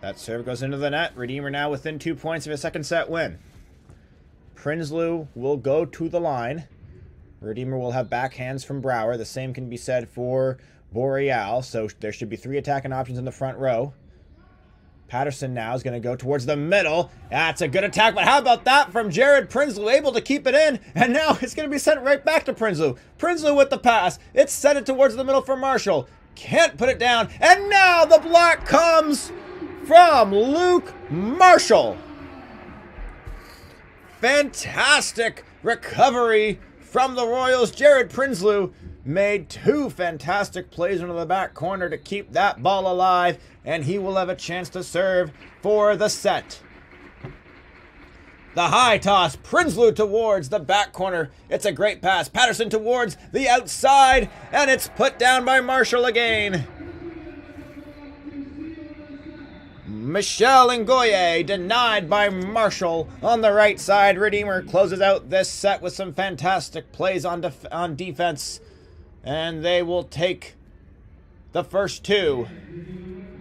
that serve goes into the net. Redeemer now within 2 points of a second set win. Prinsloo will go to the line. Redeemer will have backhands from Brower. The same can be said for Boreal. So there should be 3 attacking options in the front row. Patterson now is going to go towards the middle. That's a good attack, but how about that from Jared Prinsloo, able to keep it in, and now it's going to be sent right back to Prinsloo. Prinsloo with the pass. It's sent it towards the middle for Marshall. Can't put it down, and now the block comes from Luke Marshall. Fantastic recovery from the Royals. Jared Prinsloo made 2 fantastic plays into the back corner to keep that ball alive, and he will have a chance to serve for the set. The high toss, Prinsloo towards the back corner. It's a great pass. Patterson towards the outside, and it's put down by Marshall again. Michel Ngoye denied by Marshall on the right side. Redeemer closes out this set with some fantastic plays on defense. And they will take the first 2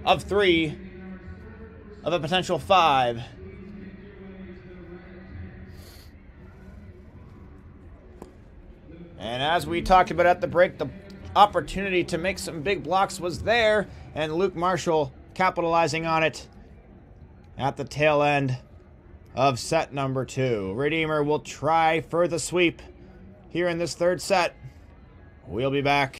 of 3 of a potential 5. And as we talked about at the break, the opportunity to make some big blocks was there. And Luke Marshall capitalizing on it at the tail end of set number 2. Redeemer will try for the sweep here in this third set. We'll be back.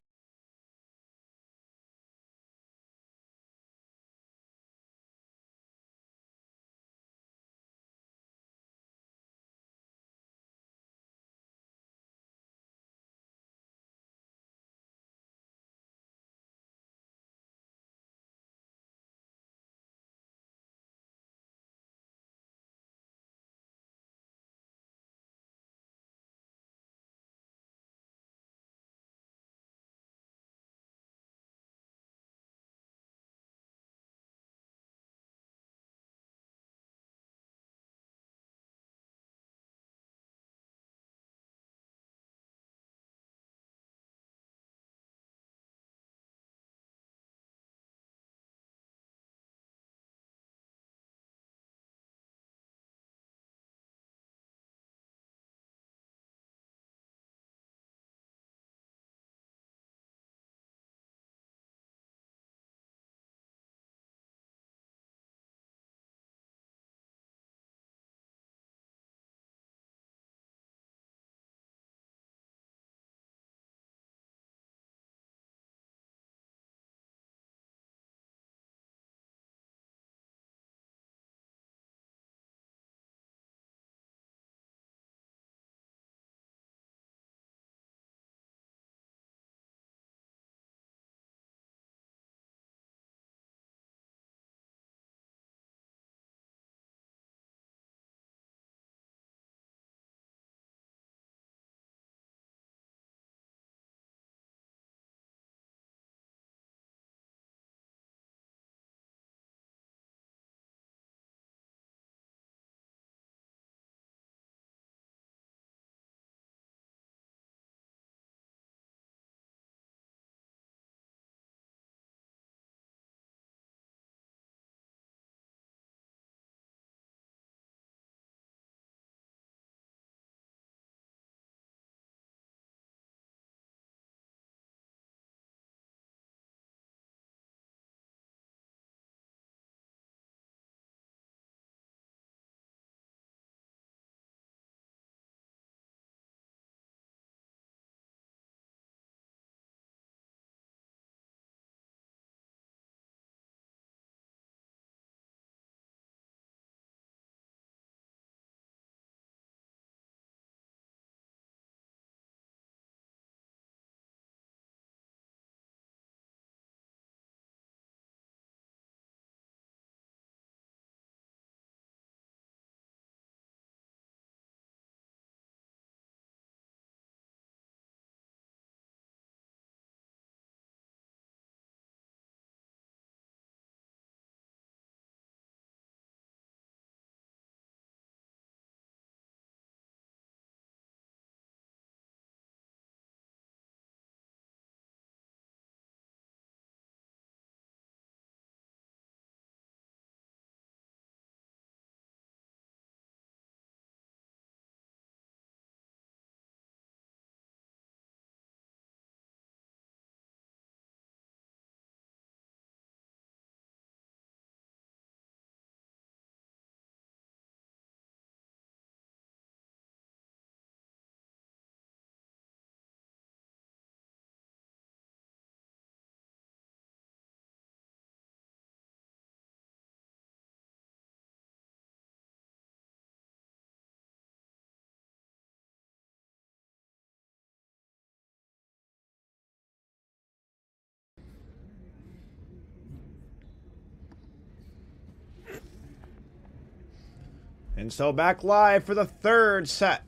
And so back live for the third set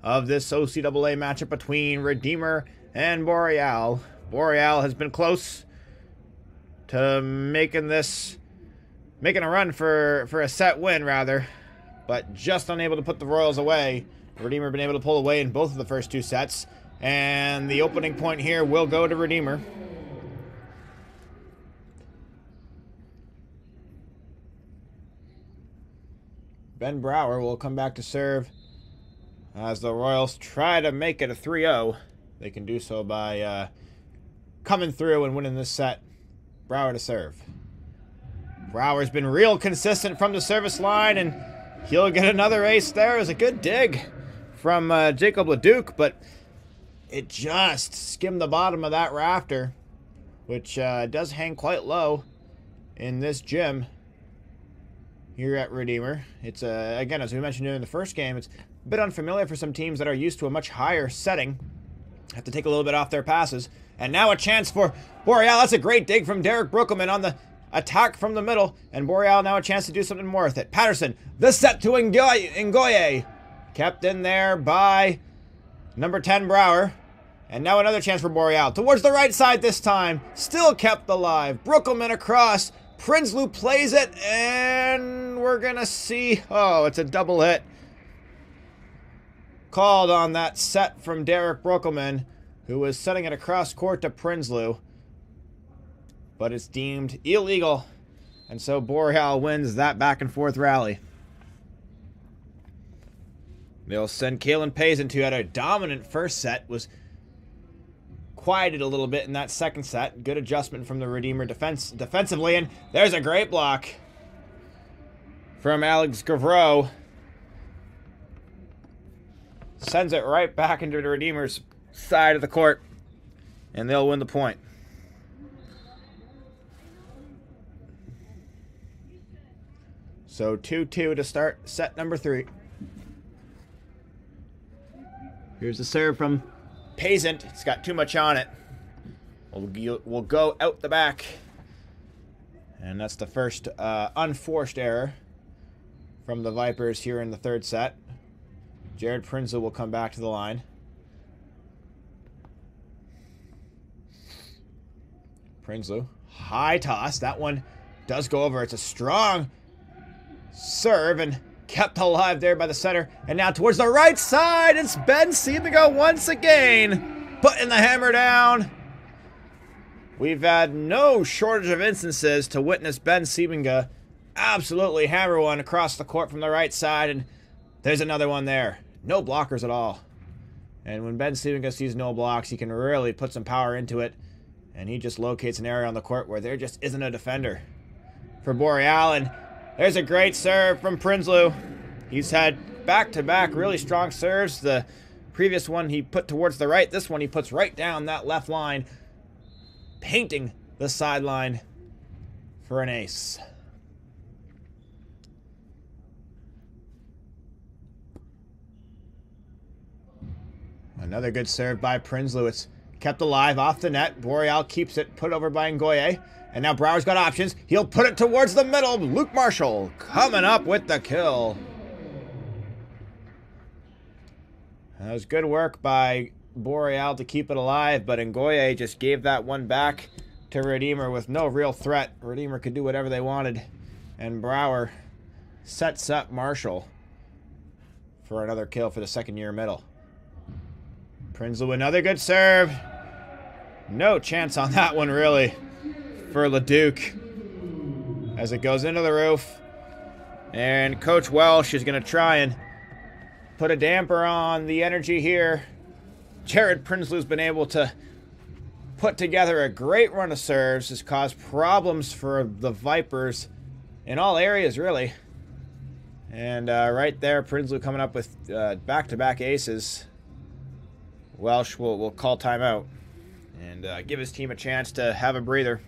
of this OCAA matchup between Redeemer and Boreal. Boreal has been close to making a run for a set win, rather, but just unable to put the Royals away. Redeemer been able to pull away in both of the first two sets, and the opening point here will go to Redeemer. Ben Brower will come back to serve as the Royals try to make it a 3-0. They can do so by coming through and winning this set. Brower to serve. Brower's been real consistent from the service line, and he'll get another ace there. It was a good dig from Jacob Leduc, but it just skimmed the bottom of that rafter, which does hang quite low in this gym here at Redeemer. It's, again, as we mentioned in the first game, it's a bit unfamiliar for some teams that are used to a much higher setting. Have to take a little bit off their passes. And now a chance for Boreal. That's a great dig from Derek Brookelman on the attack from the middle. And Boreal now a chance to do something more with it. Patterson, the set to Ngoye. Kept in there by number 10, Brower. And now another chance for Boreal. Towards the right side this time. Still kept alive. Brookelman across. Prinsloo plays it, and we're going to see... Oh, it's a double hit. Called on that set from Derek Brookelman, who was setting it across court to Prinsloo. But it's deemed illegal, and so Boreal wins that back and forth rally. They'll send Kalen Pazin, who had a dominant first set, was quieted a little bit in that second set. Good adjustment from the Redeemer defensively, and there's a great block from Alex Gavreau. Sends it right back into the Redeemer's side of the court, and they'll win the point. So 2-2 to start set number 3. Here's the serve from Pazin. It's got too much on it. We'll go out the back. And that's the first unforced error from the Vipers here in the third set. Jared Prinsloo will come back to the line. Prinsloo, high toss. That one does go over. It's a strong serve and kept alive there by the center. And now towards the right side, it's Ben Seebiga once again, putting the hammer down. We've had no shortage of instances to witness Ben Seebiga absolutely hammer one across the court from the right side, and there's another one there. No blockers at all. And when Ben Seebiga sees no blocks, he can really put some power into it, and he just locates an area on the court where there just isn't a defender for Boreal. And there's a great serve from Prinsloo. He's had back-to-back really strong serves. The previous one he put towards the right. This one he puts right down that left line, painting the sideline for an ace. Another good serve by Prinsloo. It's kept alive off the net. Boreal keeps it, put over by Ngoye. And now Brower's got options. He'll put it towards the middle. Luke Marshall coming up with the kill. That was good work by Boreal to keep it alive, but Ngoye just gave that one back to Redeemer with no real threat. Redeemer could do whatever they wanted. And Brower sets up Marshall for another kill for the second-year middle. Prinsloo, another good serve. No chance on that one, really, for Leduc as it goes into the roof. And Coach Welsh is going to try and put a damper on the energy here. Jared Prinsloo's been able to put together a great run of serves. Has caused problems for the Vipers in all areas, really. And right there, Prinsloo coming up with back-to-back aces. Welsh will call timeout and give his team a chance to have a breather.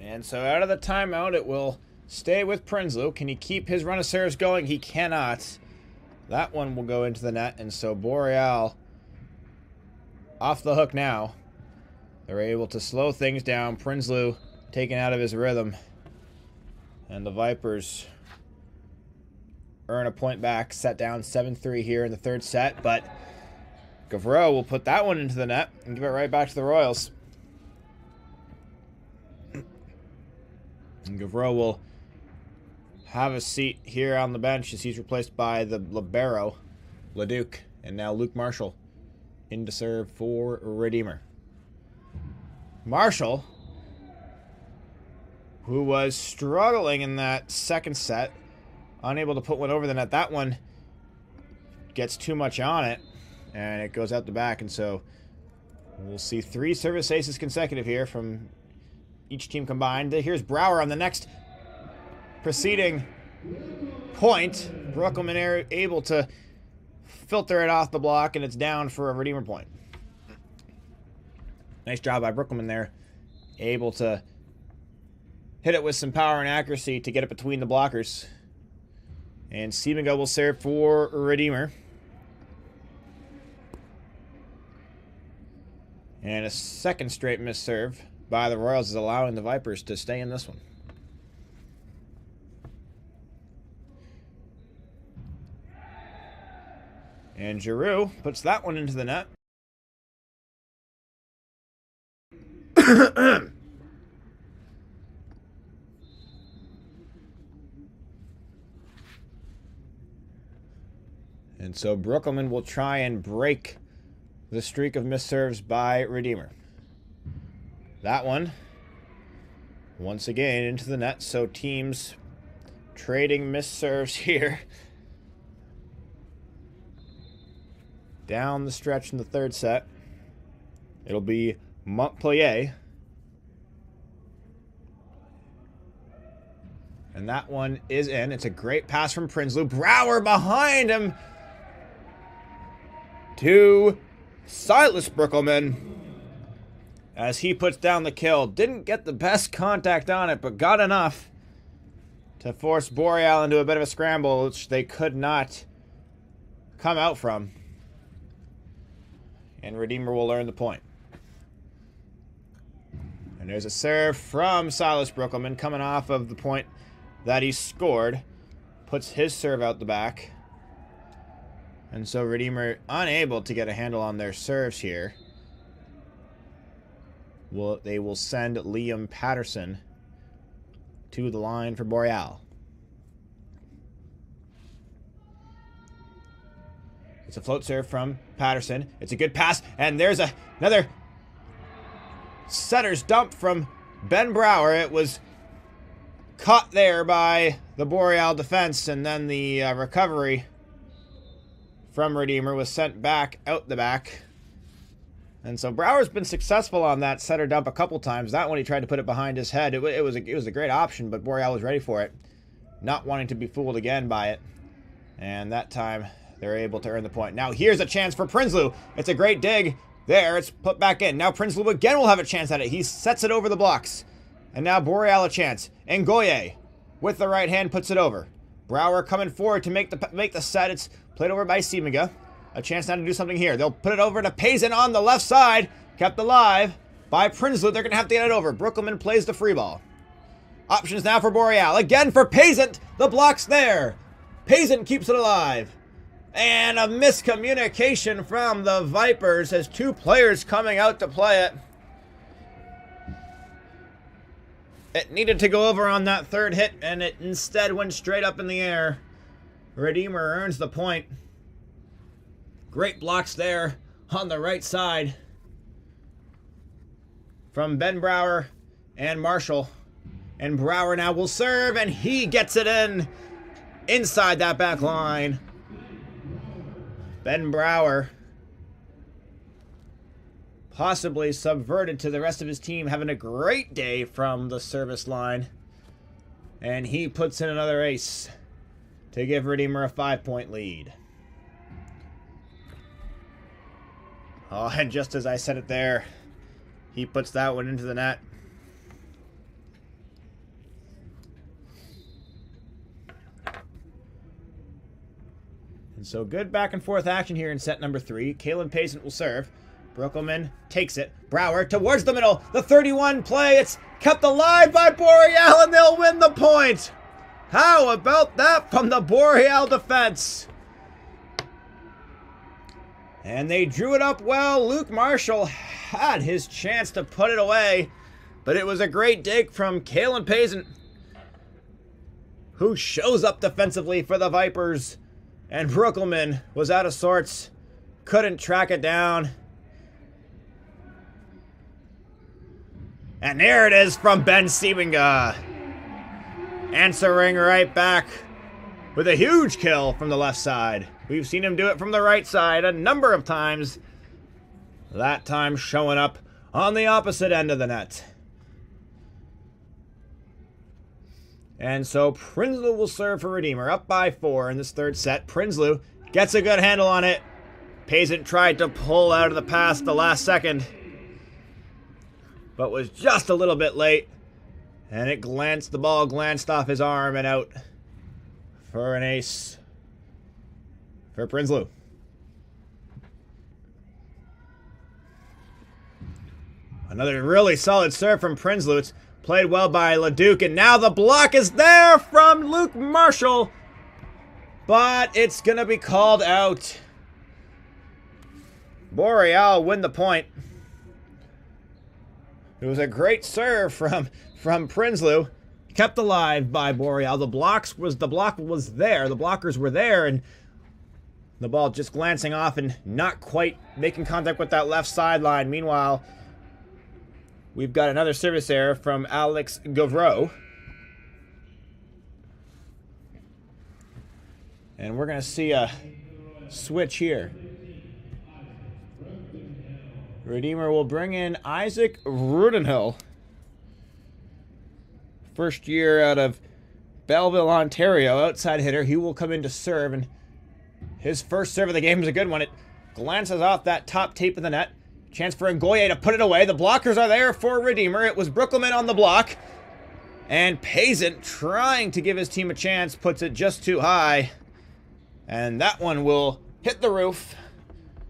And so out of the timeout, it will stay with Prinsloo. Can he keep his run of serves going? He cannot. That one will go into the net, and so Boreal off the hook now. They're able to slow things down. Prinsloo taken out of his rhythm. And the Vipers earn a point back, set down 7-3 here in the third set, but Gavreau will put that one into the net and give it right back to the Royals. And Gavreau will have a seat here on the bench as he's replaced by the libero, Leduc, and now Luke Marshall in to serve for Redeemer. Marshall, who was struggling in that second set, unable to put one over the net. That one gets too much on it, and it goes out the back, and so we'll see 3 service aces consecutive here from each team combined. Here's Brower on the next preceding point. Brooklyn able to filter it off the block, and it's down for a Redeemer point. Nice job by Brooklyn there. Able to hit it with some power and accuracy to get it between the blockers. And Seemingo will serve for Redeemer. And a second straight miss serve by the Royals is allowing the Vipers to stay in this one. And Giroux puts that one into the net. And so Brooklyn will try and break the streak of missed serves by Redeemer. That one, once again, into the net. So teams trading missed serves here. Down the stretch in the third set. It'll be Montpellier. And that one is in. It's a great pass from Prinsloo. Brower behind him to Silas Brookelman as he puts down the kill. Didn't get the best contact on it, but got enough to force Boreal into a bit of a scramble, which they could not come out from. And Redeemer will earn the point. And there's a serve from Silas Brookelman coming off of the point that he scored. Puts his serve out the back. And so Redeemer unable to get a handle on their serves here. They will send Liam Patterson to the line for Boreal. It's a float serve from Patterson. It's a good pass, and there's another setter's dump from Ben Brower. It was caught there by the Boreal defense, and then the recovery from Redeemer was sent back out the back. And so Brower's been successful on that setter dump a couple times. That one he tried to put it behind his head. It was a great option, but Boreal was ready for it, not wanting to be fooled again by it. And that time they're able to earn the point. Now here's a chance for Prinsloo. It's a great dig. There, it's put back in. Now Prinsloo again will have a chance at it. He sets it over the blocks. And now Boreal a chance. Ngoye with the right hand puts it over. Brower coming forward to make the set. It's played over by Seeminga. A chance now to do something here. They'll put it over to Payson on the left side. Kept alive by Prinsloo. They're going to have to get it over. Brookelman plays the free ball. Options now for Boreal. Again for Payson. The block's there. Payson keeps it alive. And a miscommunication from the Vipers as 2 players coming out to play it. It needed to go over on that third hit, and it instead went straight up in the air. Redeemer earns the point. Great blocks there on the right side from Ben Brower and Marshall. And Brower now will serve, and he gets it in inside that back line. Ben Brower possibly subverted to the rest of his team, having a great day from the service line. And he puts in another ace to give Redeemer a 5-point lead. Oh, and just as I said it there, he puts that one into the net. And so good back and forth action here in set number 3. Kalen Payson will serve. Brookelman takes it. Brower towards the middle. The 31 play. It's kept alive by Boreal, and they'll win the point. How about that from the Boreal defense? And they drew it up well. Luke Marshall had his chance to put it away, but it was a great dig from Kalen Payson, who shows up defensively for the Vipers. And Brookelman was out of sorts. Couldn't track it down. And there it is from Ben Siebenga. Answering right back with a huge kill from the left side. We've seen him do it from the right side a number of times. That time showing up on the opposite end of the net. And so Prinsloo will serve for Redeemer, up by 4 in this third set. Prinsloo gets a good handle on it. Payson tried to pull out of the pass at the last second, but was just a little bit late. And the ball glanced off his arm and out for an ace for Prinsloo. Another really solid serve from Prinsloo. It's played well by LeDuc, and now the block is there from Luke Marshall, but it's going to be called out. Boreal win the point. It was a great serve from Prinsloo, kept alive by Boreal. The block was there. The blockers were there, and the ball just glancing off and not quite making contact with that left sideline. Meanwhile, we've got another service error from Alex Gavreau. And we're going to see a switch here. Redeemer will bring in Isaac Rudenhill. First year out of Belleville, Ontario, outside hitter. He will come in to serve, and his first serve of the game is a good one. It glances off that top tape of the net. Chance for Ngoye to put it away. The blockers are there for Redeemer. It was Brookelman on the block. And Payson, trying to give his team a chance, puts it just too high. And that one will hit the roof.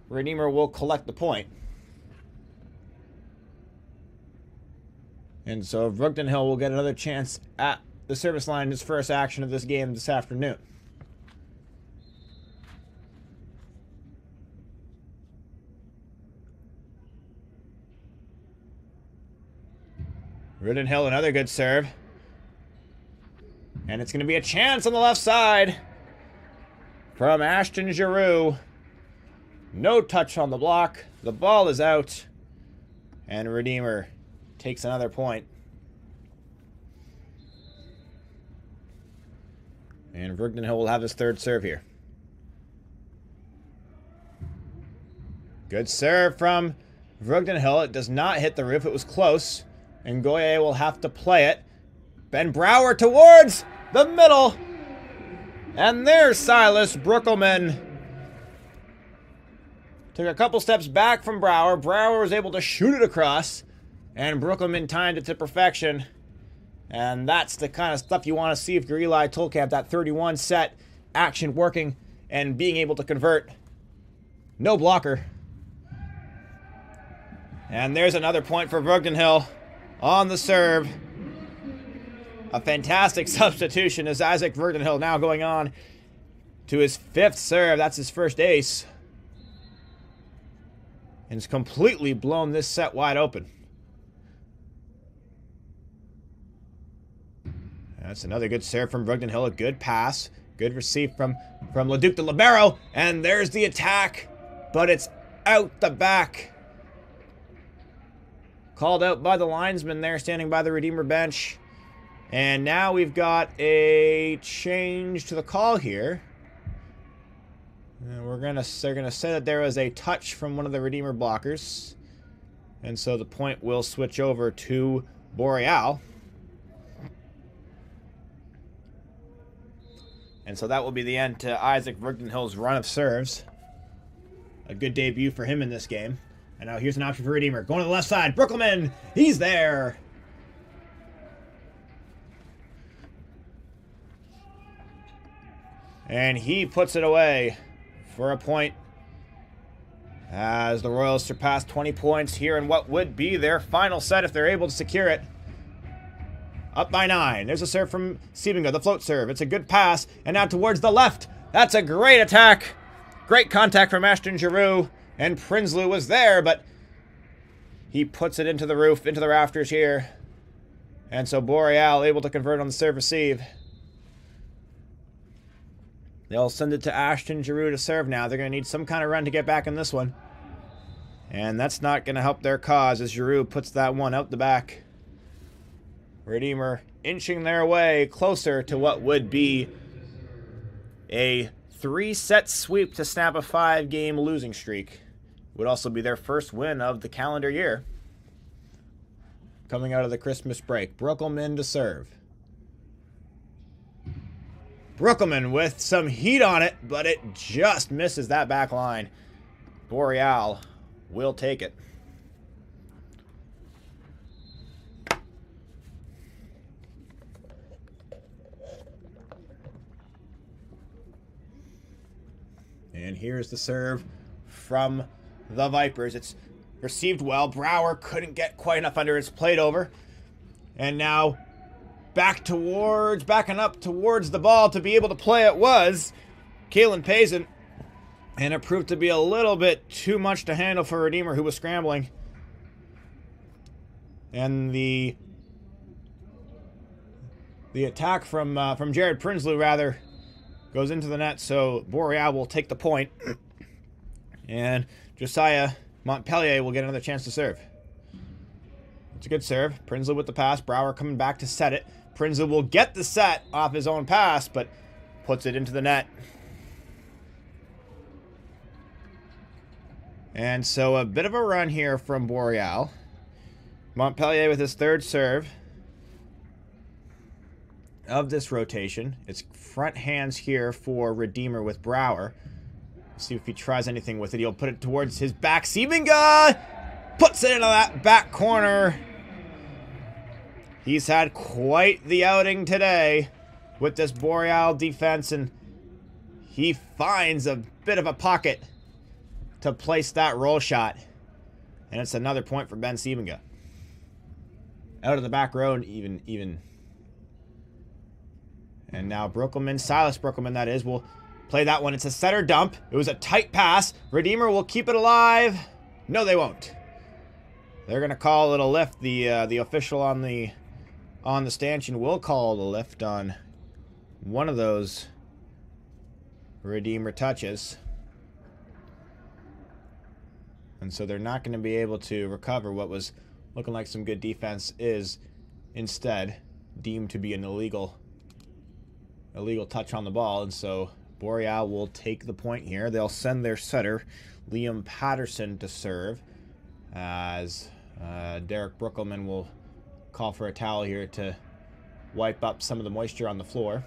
Redeemer will collect the point. And so Brugdenhill will get another chance at the service line in his first action of this game this afternoon. Rudenhill, another good serve. And it's going to be a chance on the left side from Ashton Giroux. No touch on the block. The ball is out. And Redeemer takes another point. And Brugdenhill will have his third serve here. Good serve from Brugdenhill. It does not hit the roof. It was close. And Ngoye will have to play it. Ben Brower towards the middle. And there's Silas Brookelman. Took a couple steps back from Brower. Brower was able to shoot it across. And Brookelman timed it to perfection. And that's the kind of stuff you want to see if you're Eli Tolkamp. That 31 set action working and being able to convert. No blocker. And there's another point for Brugdenhill on the serve. A fantastic substitution as Isaac Brugdenhill now going on to his 5th serve. That's his first ace. And it's completely blown this set wide open. That's another good serve from Brugdenhill. A good pass. Good receive from LeDuc de Libero. And there's the attack. But it's out the back. Called out by the linesman there standing by the Redeemer bench. And now we've got a change to the call here. And they're gonna say that there was a touch from one of the Redeemer blockers. And so the point will switch over to Boreal. And so that will be the end to Isaac Brugdenhill's run of serves. A good debut for him in this game. And now here's an option for Redeemer. Going to the left side. Brookelman. He's there. And he puts it away. for a point as the Royals surpass 20 points here in what would be their final set if they're able to secure it. Up by 9. There's a serve from Siebenga, the float serve. It's a good pass, and now towards the left. That's a great attack. Great contact from Ashton Giroux, and Prinsloo was there, but he puts it into the roof, into the rafters here. And so Boreal able to convert on the serve receive. They'll send it to Ashton Giroux to serve now. They're going to need some kind of run to get back in this one. And that's not going to help their cause as Giroux puts that one out the back. Redeemer inching their way closer to what would be a 3-set sweep to snap a 5-game losing streak. Would also be their first win of the calendar year. Coming out of the Christmas break. Brookelman to serve. Brookelman with some heat on it, but it just misses that back line. Boreal will take it. And here's the serve from the Vipers. It's received well. Brower couldn't get quite enough under his plate over. And now backing up towards the ball to be able to play it was Kalen Payson. And it proved to be a little bit too much to handle for Redeemer, who was scrambling. And the attack from Jared Prinsloo, rather, goes into the net, so Boreal will take the point. And Josiah Montpellier will get another chance to serve. It's a good serve. Prinsloo with the pass. Brower coming back to set it. Prinsloo will get the set off his own pass, but puts it into the net. And so a bit of a run here from Boreal. Montpellier with his third serve of this rotation. It's front hands here for Redeemer with Brower. See if he tries anything with it. He'll put it towards his back. Siebenga puts it into that back corner. He's had quite the outing today with this Boreal defense, and he finds a bit of a pocket to place that roll shot. And it's another point for Ben Siebenga. Out of the back row, even. And now Brookelman, Silas Brookelman that is, will play that one. It's a setter dump. It was a tight pass. Redeemer will keep it alive. No, they won't. They're going to call it a lift. The official on the stanchion will call it a lift on one of those Redeemer touches. And so they're not going to be able to recover what was looking like some good defense is instead deemed to be an illegal touch on the ball. And so Boreal will take the point here. They'll send their setter, Liam Patterson, to serve as Derek Brookelman will call for a towel here to wipe up some of the moisture on the floor.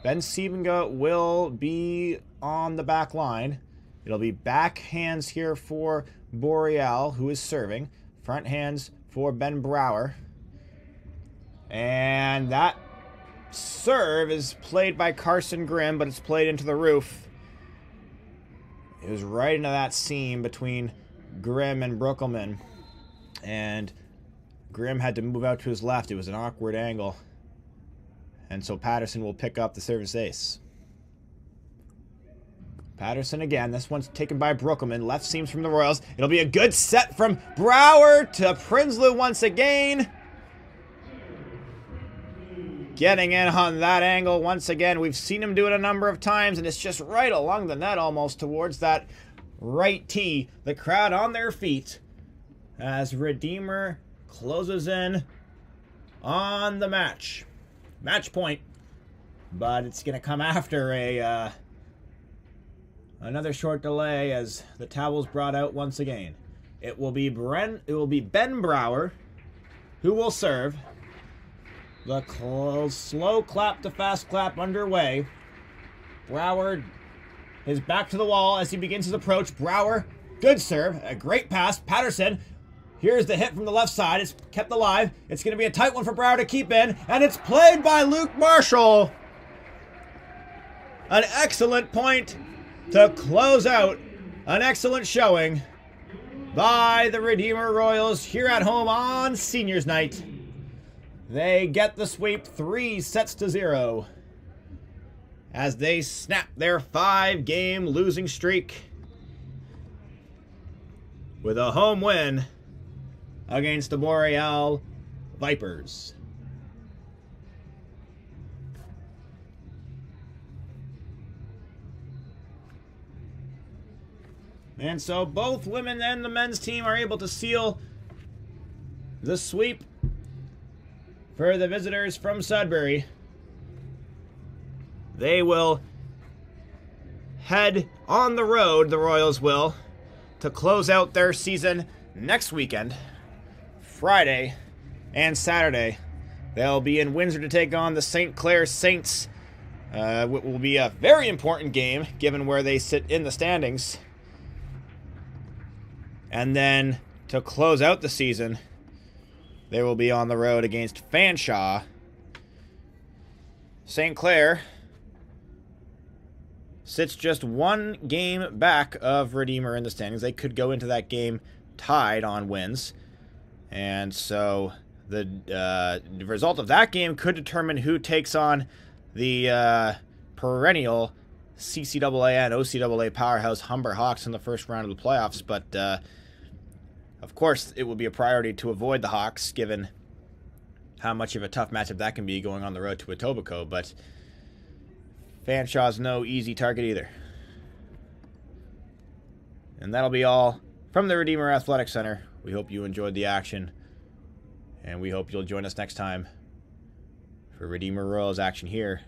Ben Siebenga will be on the back line. It'll be back hands here for Boreal, who is serving. Front hands for Ben Brower. And that serve is played by Carson Grimm, but it's played into the roof. It was right into that seam between Grimm and Brookelman. And Grimm had to move out to his left. It was an awkward angle. And so Patterson will pick up the service ace. Patterson again. This one's taken by Brookelman. Left seams from the Royals. It'll be a good set from Brower to Prinsloo once again. Getting in on that angle once again. We've seen him do it a number of times, and it's just right along the net almost towards that right tee. The crowd on their feet as Redeemer closes in on the match. Match point. But it's going to come after another short delay as the towel's brought out once again. It will be Ben Brower who will serve. The slow clap to fast clap underway. Brower is back to the wall as he begins his approach. Brower, good serve, a great pass. Patterson, here's the hit from the left side. It's kept alive. It's going to be a tight one for Brower to keep in, and it's played by Luke Marshall. An excellent point to close out an excellent showing by the Redeemer Royals here at home on Seniors Night. They get the sweep 3-0 as they snap their 5-game losing streak with a home win against the Boreal Vipers. And so both women and the men's team are able to seal the sweep for the visitors from Sudbury. They will head on the road, the Royals will, to close out their season next weekend, Friday and Saturday. They'll be in Windsor to take on the St. Clair Saints. It will be a very important game given where they sit in the standings. And then to close out the season, they will be on the road against Fanshawe. St. Clair sits just one game back of Redeemer in the standings. They could go into that game tied on wins. And so the result of that game could determine who takes on the perennial CCAA and OCAA powerhouse Humber Hawks in the first round of the playoffs. But of course, it will be a priority to avoid the Hawks, given how much of a tough matchup that can be going on the road to Etobicoke. But Fanshaw's no easy target either. And that'll be all from the Redeemer Athletic Center. We hope you enjoyed the action, and we hope you'll join us next time for Redeemer Royals action here